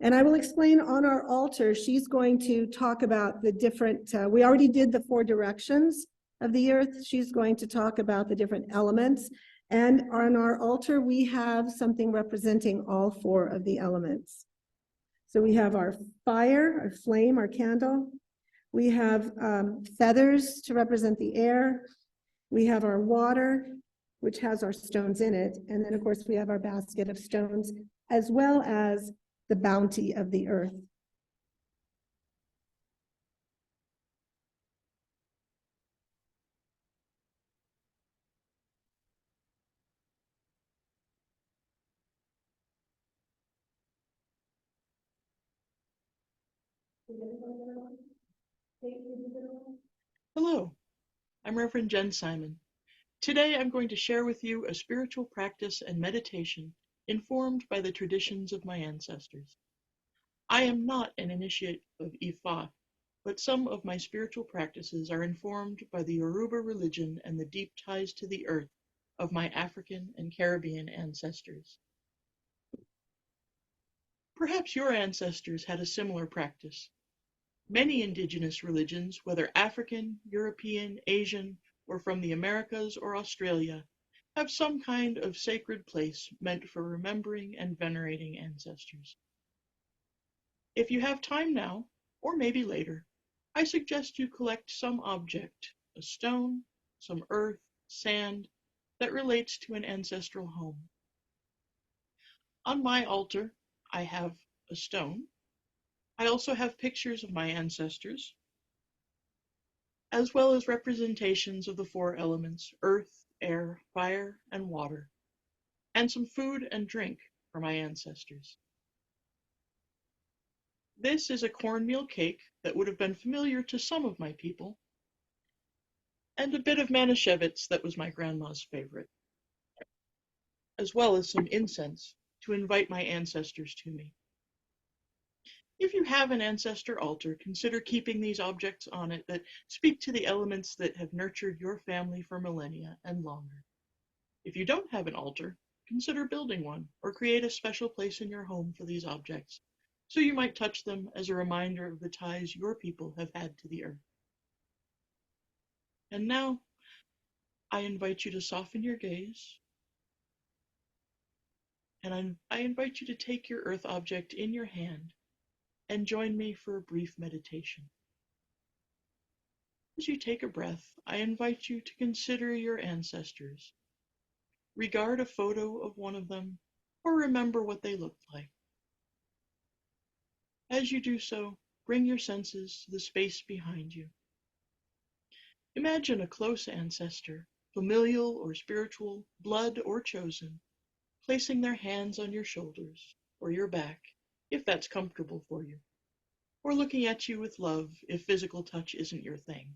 And I will explain on our altar, she's going to talk about the different, we already did the 4 directions of the earth. She's going to talk about the different elements. And on our altar, we have something representing all 4 of the elements. So we have our fire, our flame, our candle. We have feathers to represent the air. We have our water, which has our stones in it. And then, of course, we have our basket of stones, as well as the bounty of the earth. Hello, I'm Reverend Jen Simon. Today I'm going to share with you a spiritual practice and meditation informed by the traditions of my ancestors. I am not an initiate of Ifa, but some of my spiritual practices are informed by the Yoruba religion and the deep ties to the earth of my African and Caribbean ancestors. Perhaps your ancestors had a similar practice. Many indigenous religions, whether African, European, Asian, or from the Americas or Australia, have some kind of sacred place meant for remembering and venerating ancestors. If you have time now, or maybe later, I suggest you collect some object, a stone, some earth, sand, that relates to an ancestral home. On my altar, I have a stone. I also have pictures of my ancestors, as well as representations of the 4 elements, earth, air, fire, and water, and some food and drink for my ancestors. This is a cornmeal cake that would have been familiar to some of my people, and a bit of Manischewitz that was my grandma's favorite, as well as some incense to invite my ancestors to me. If you have an ancestor altar, consider keeping these objects on it that speak to the elements that have nurtured your family for millennia and longer. If you don't have an altar, consider building one or create a special place in your home for these objects, so you might touch them as a reminder of the ties your people have had to the earth. And now, I invite you to soften your gaze, and I invite you to take your earth object in your hand and join me for a brief meditation. As you take a breath, I invite you to consider your ancestors. Regard a photo of one of them, or remember what they looked like. As you do so, bring your senses to the space behind you. Imagine a close ancestor, familial or spiritual, blood or chosen, placing their hands on your shoulders or your back, if that's comfortable for you, or looking at you with love if physical touch isn't your thing.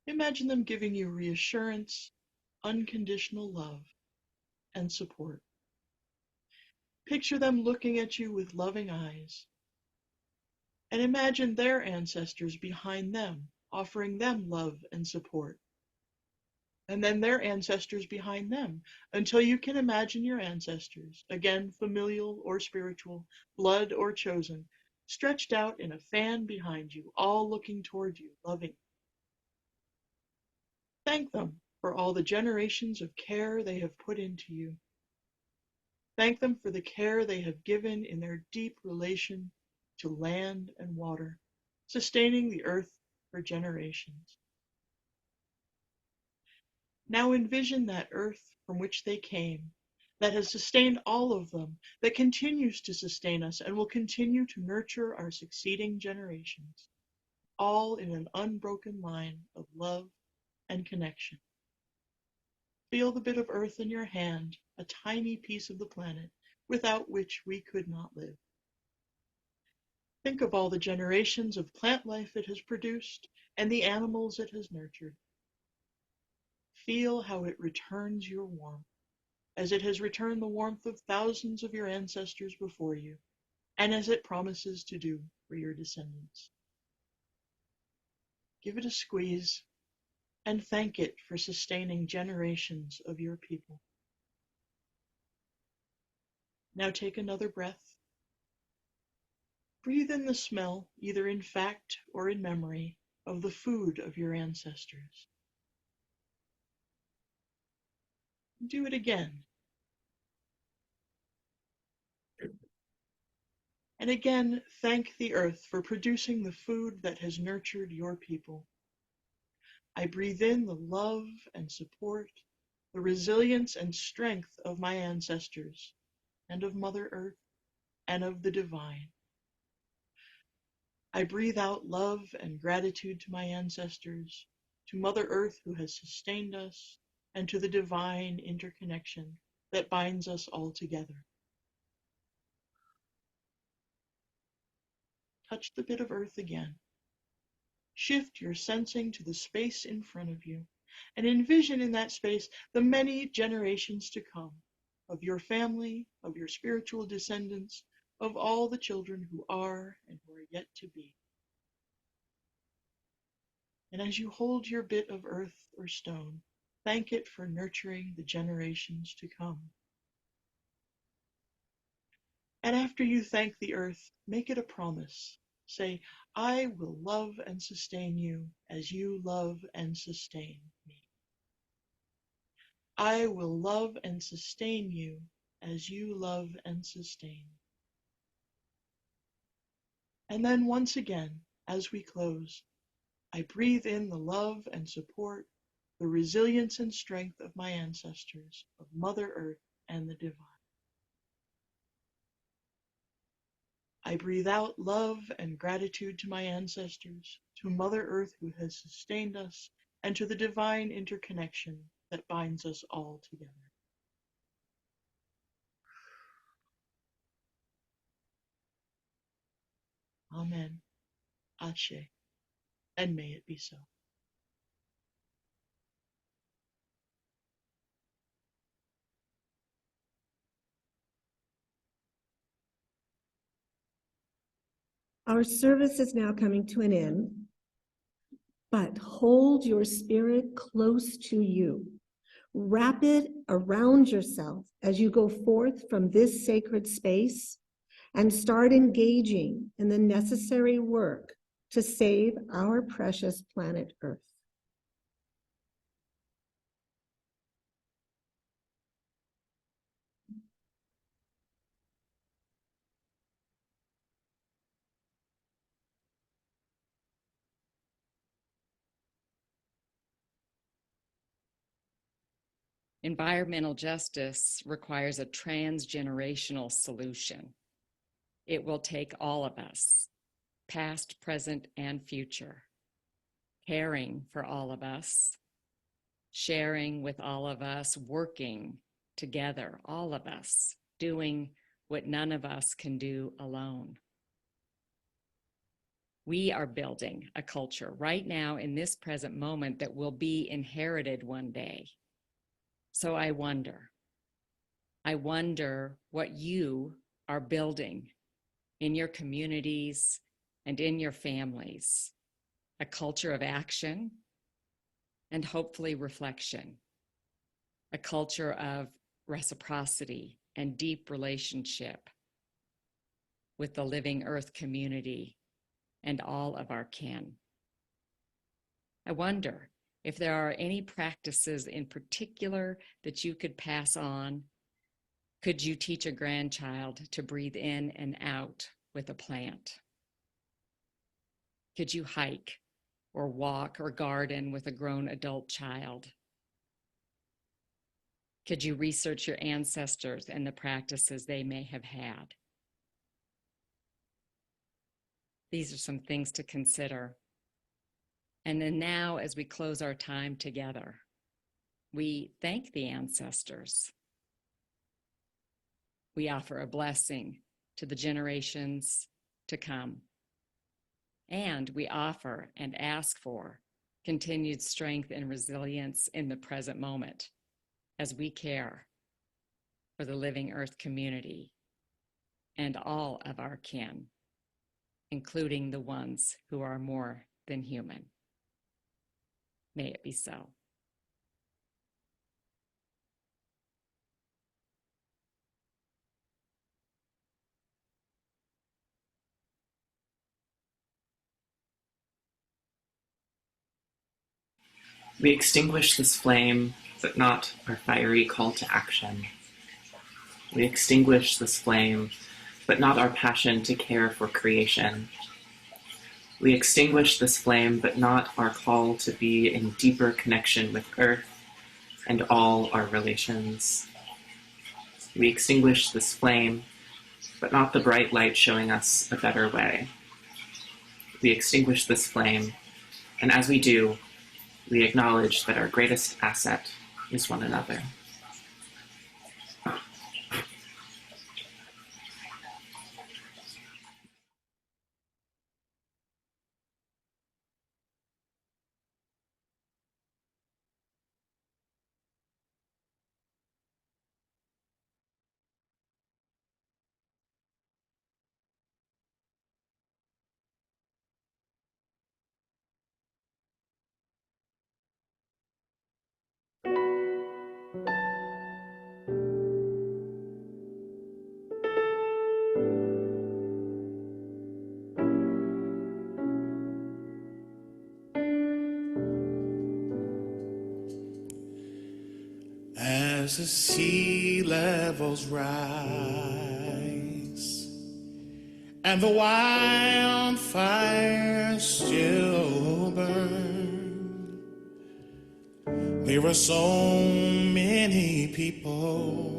Imagine them giving you reassurance, unconditional love, and support. Picture them looking at you with loving eyes, and imagine their ancestors behind them, offering them love and support. And then their ancestors behind them, until you can imagine your ancestors, again familial or spiritual, blood or chosen, stretched out in a fan behind you, all looking toward you, loving. Thank them for all the generations of care they have put into you. Thank them for the care they have given in their deep relation to land and water, sustaining the earth for generations. Now envision that earth from which they came, that has sustained all of them, that continues to sustain us and will continue to nurture our succeeding generations, all in an unbroken line of love and connection. Feel the bit of earth in your hand, a tiny piece of the planet, without which we could not live. Think of all the generations of plant life it has produced and the animals it has nurtured. Feel how it returns your warmth, as it has returned the warmth of thousands of your ancestors before you, and as it promises to do for your descendants. Give it a squeeze and thank it for sustaining generations of your people. Now take another breath. Breathe in the smell, either in fact or in memory, of the food of your ancestors. Do it again. And again, thank the earth for producing the food that has nurtured your people. I breathe in the love and support, the resilience and strength of my ancestors, and of Mother Earth, and of the divine. I breathe out love and gratitude to my ancestors, to Mother Earth who has sustained us, and to the divine interconnection that binds us all together. Touch the bit of earth again. Shift your sensing to the space in front of you, and envision in that space the many generations to come, of your family, of your spiritual descendants, of all the children who are and who are yet to be. And as you hold your bit of earth or stone, thank it for nurturing the generations to come. And after you thank the earth, make it a promise. Say, I will love and sustain you as you love and sustain me. I will love and sustain you as you love and sustain. And then once again, as we close, I breathe in the love and support, the resilience and strength of my ancestors, of Mother Earth and the divine. I breathe out love and gratitude to my ancestors, to Mother Earth who has sustained us, and to the divine interconnection that binds us all together. Amen. Ashe. And may it be so. Our service is now coming to an end, but hold your spirit close to you. Wrap it around yourself as you go forth from this sacred space and start engaging in the necessary work to save our precious planet Earth. Environmental justice requires a transgenerational solution. It will take all of us, past, present, and future, caring for all of us, sharing with all of us, working together, all of us, doing what none of us can do alone. We are building a culture right now in this present moment that will be inherited one day. So I wonder what you are building in your communities and in your families, a culture of action and hopefully reflection, a culture of reciprocity and deep relationship with the living earth community and all of our kin. I wonder if there are any practices in particular that you could pass on. Could you teach a grandchild to breathe in and out with a plant? Could you hike or walk or garden with a grown adult child? Could you research your ancestors and the practices they may have had? These are some things to consider. And then now, as we close our time together, we thank the ancestors. We offer a blessing to the generations to come. And we offer and ask for continued strength and resilience in the present moment as we care for the living Earth community and all of our kin, including the ones who are more than human. May it be so. We extinguish this flame, but not our fiery call to action. We extinguish this flame, but not our passion to care for creation. We extinguish this flame, but not our call to be in deeper connection with Earth and all our relations. We extinguish this flame, but not the bright light showing us a better way. We extinguish this flame, and as we do, we acknowledge that our greatest asset is one another. As the sea levels rise and the wildfires still burn, there are so many people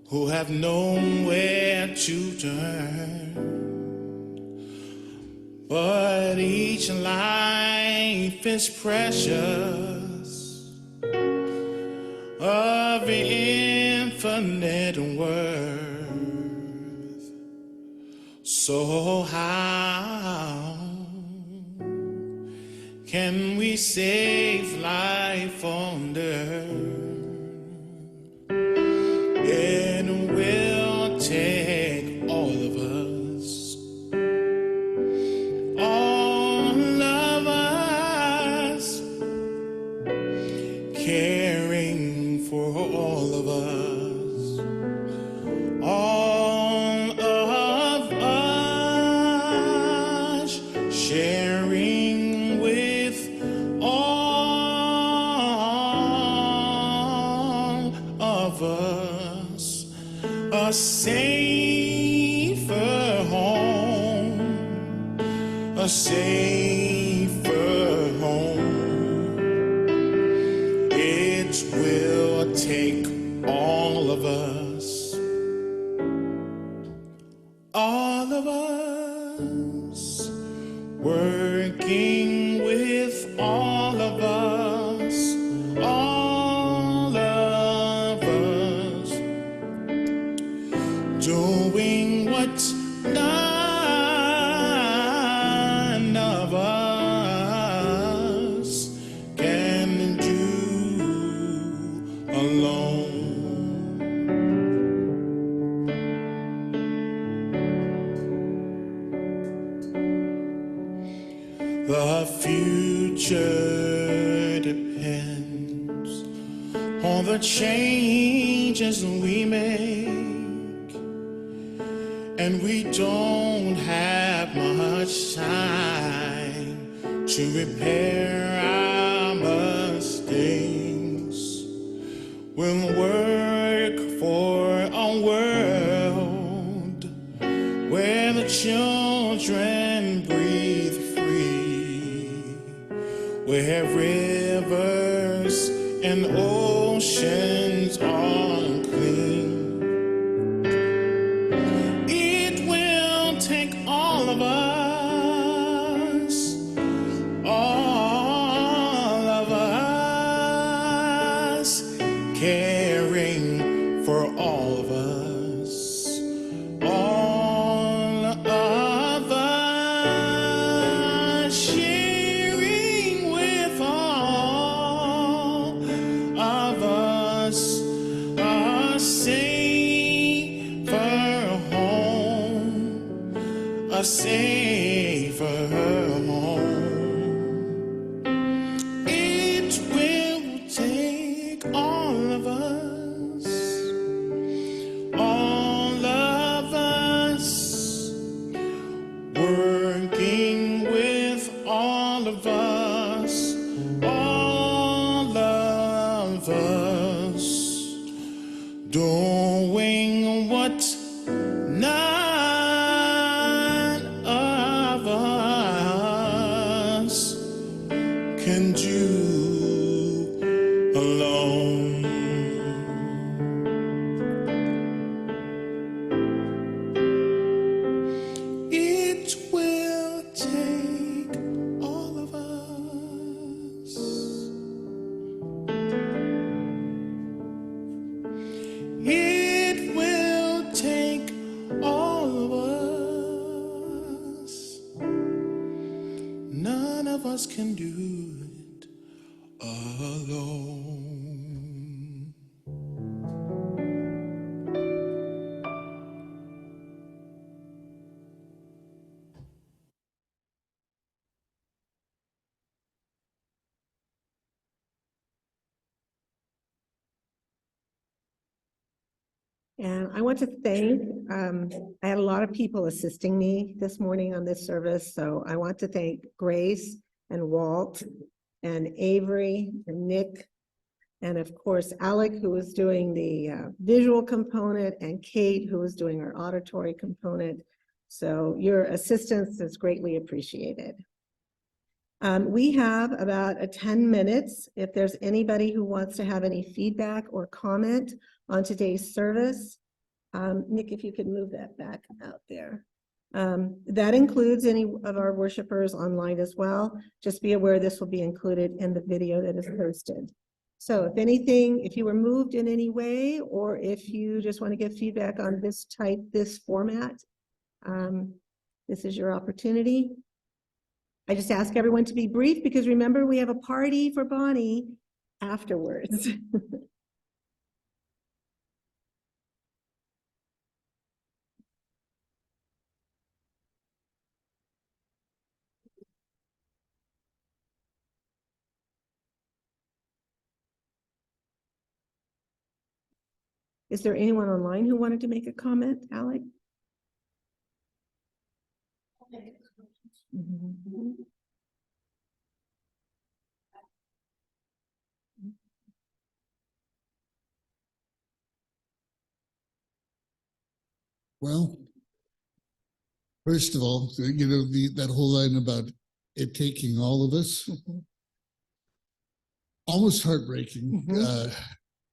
who have nowhere to turn. But each life is precious, of infinite worth. So how can we save life on earth? It will take all of us, all of us, caring for all of us, all of us, sharing with all of us, a safer home, a safer home. It will take all of us, working with all of us, all of us, doing what none of us can do alone. The future depends on the changes we make, and we don't have much time to repair our mistakes. We'll work for a world where the children breathe free, where rivers and oceans are clean. It will take all of us, all of us, caring for all of us, all of us. a safer home. It will take all of us, working with all of us, doing what none of us can do alone. It will take all of us. It will take all of us. None of us can do it alone. And I want to thank, I had a lot of people assisting me this morning on this service. So I want to thank Grace and Walt and Avery and Nick. And of course, Alec, who was doing the visual component, and Kate, who was doing our auditory component. So your assistance is greatly appreciated. We have about 10 minutes. If there's anybody who wants to have any feedback or comment on today's service, Nick, if you could move that back out there. That includes any of our worshipers online as well. Just be aware this will be included in the video that is posted. So if anything, if you were moved in any way, or if you just want to give feedback on this format, this is your opportunity. I just ask everyone to be brief because remember, we have a party for Bonnie afterwards. Is there anyone online who wanted to make a comment, Alec? Mm-hmm. Well, first of all, you know, that whole line about it taking all of us, almost heartbreaking,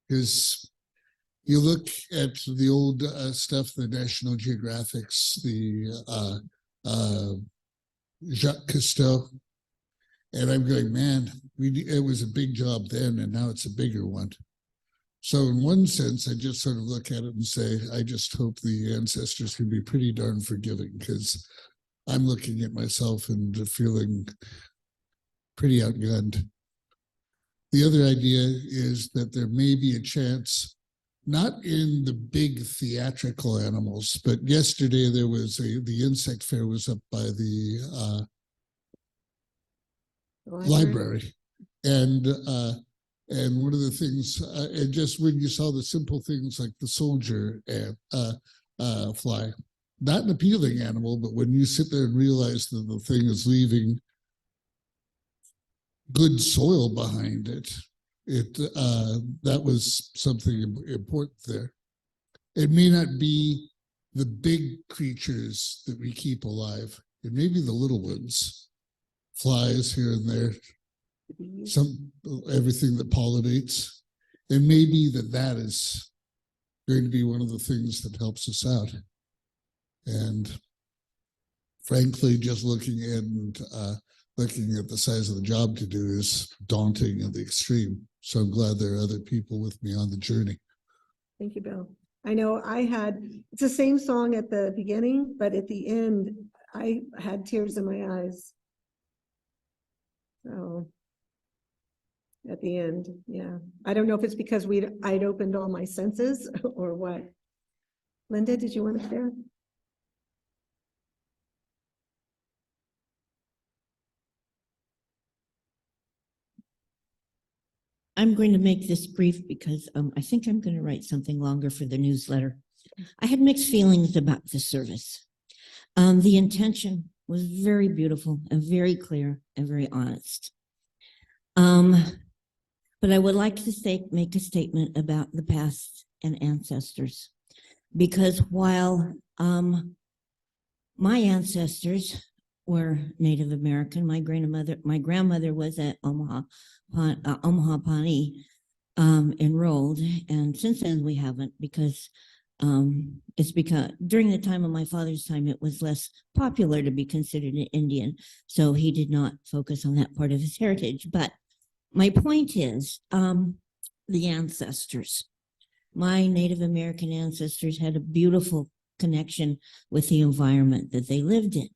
because you look at the old stuff, the National Geographics, the Jacques Cousteau, and I'm going, man, it was a big job then, and now it's a bigger one. So in one sense, I just sort of look at it and say, I just hope the ancestors can be pretty darn forgiving, because I'm looking at myself and feeling pretty outgunned. The other idea is that there may be a chance, not in the big theatrical animals, but yesterday there was the insect fair was up by the library. And one of the things, and just when you saw the simple things like the soldier fly, not an appealing animal, but when you sit there and realize that the thing is leaving good soil behind it, that was something important there. It may not be the big creatures that we keep alive. It may be the little ones, flies here and there, everything that pollinates. And maybe that is going to be one of the things that helps us out. And frankly, just looking at the size of the job to do is daunting in the extreme. So I'm glad there are other people with me on the journey. Thank you, Bill. I know it's the same song at the beginning, but at the end, I had tears in my eyes. So at the end, yeah. I don't know if it's because I'd opened all my senses or what. Linda, did you want to share? I'm going to make this brief because I think I'm going to write something longer for the newsletter. I had mixed feelings about the service. The intention was very beautiful and very clear and very honest. But I would like to make a statement about the past and ancestors, because while my ancestors were Native American, my grandmother was at Omaha Pawnee enrolled, and since then we haven't, because it's because during the time of my father's time, it was less popular to be considered an Indian, so he did not focus on that part of his heritage. But my point is, the ancestors, my Native American ancestors had a beautiful connection with the environment that they lived in.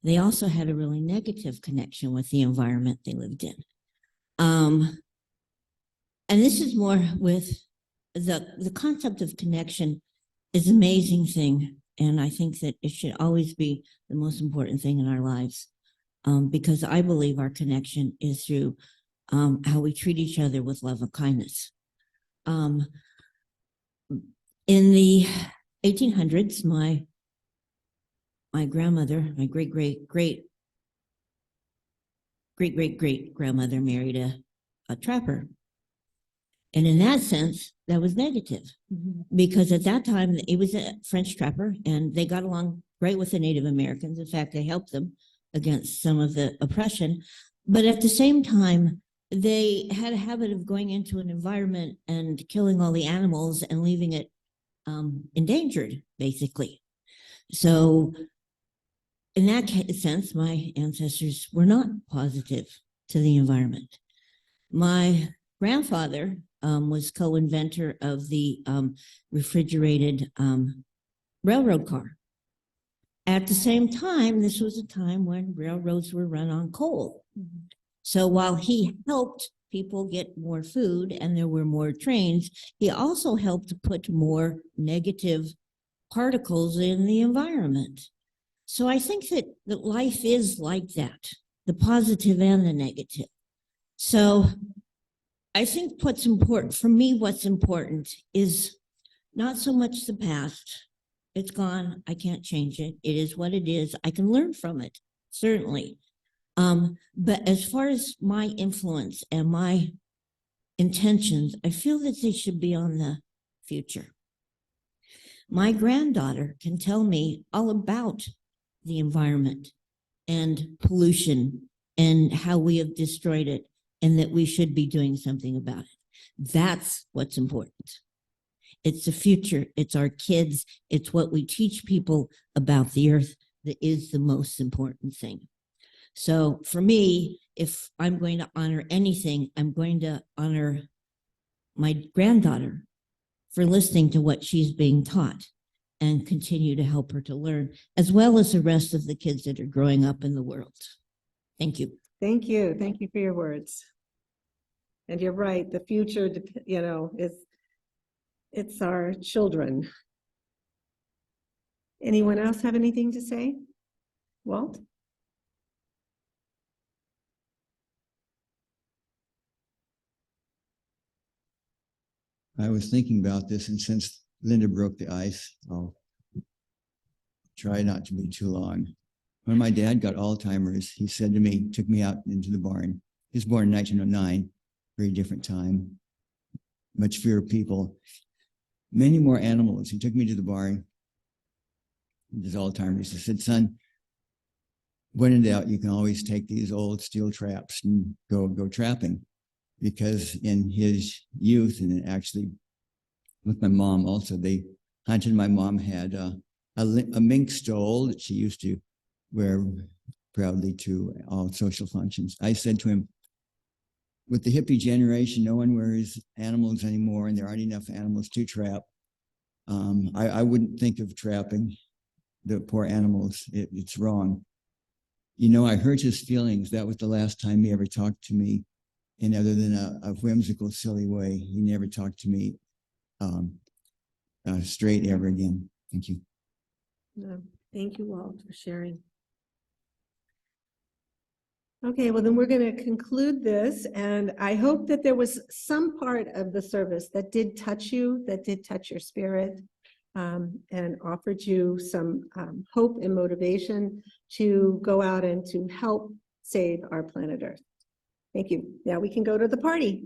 They also had a really negative connection with the environment they lived in. And this is more with the concept of connection is an amazing thing. And I think that it should always be the most important thing in our lives. Because I believe our connection is through how we treat each other with love and kindness. In the 1800s, my grandmother, my great grandmother married a trapper. And in that sense, that was negative, because at that time, he was a French trapper and they got along great with the Native Americans. In fact, they helped them against some of the oppression. But at the same time, they had a habit of going into an environment and killing all the animals and leaving it endangered, basically. So in that sense, my ancestors were not positive to the environment. My grandfather was co-inventor of the refrigerated railroad car. At the same time, this was a time when railroads were run on coal. So while he helped people get more food and there were more trains, he also helped to put more negative particles in the environment. So I think that life is like that, the positive and the negative. So I think what's important, for me, what's important is not so much the past. It's gone. I can't change it. It is what it is. I can learn from it, certainly. But as far as my influence and my intentions, I feel that they should be on the future. My granddaughter can tell me all about the environment and pollution and how we have destroyed it and that we should be doing something about it. That's what's important. It's the future. It's our kids. It's what we teach people about the earth that is the most important thing. So for me, if I'm going to honor anything, I'm going to honor my granddaughter for listening to what she's being taught and continue to help her to learn, as well as the rest of the kids that are growing up in the world. Thank you. Thank you. Thank you for your words. And you're right, the future, it's our children. Anyone else have anything to say? Walt? I was thinking about this, and since Linda broke the ice, I'll try not to be too long. When my dad got Alzheimer's, he said to me, took me out into the barn. He was born in 1909, very different time, much fewer people, many more animals. He took me to the barn, his Alzheimer's. He said, son, when in doubt, you can always take these old steel traps and go trapping. Because in his youth, and actually with my mom also, they hunted. My mom had a mink stole that she used to wear proudly to all social functions. I said to him, with the hippie generation, no one wears animals anymore, and there aren't enough animals to trap. I wouldn't think of trapping the poor animals. It's wrong. You know, I hurt his feelings. That was the last time he ever talked to me. And other than a whimsical, silly way, he never talked to me straight ever again. Thank you. No, thank you all for sharing. Okay, well, then we're going to conclude this, and I hope that there was some part of the service that did touch you, that did touch your spirit, and offered you some hope and motivation to go out and to help save our planet Earth. Thank you. Now we can go to the party.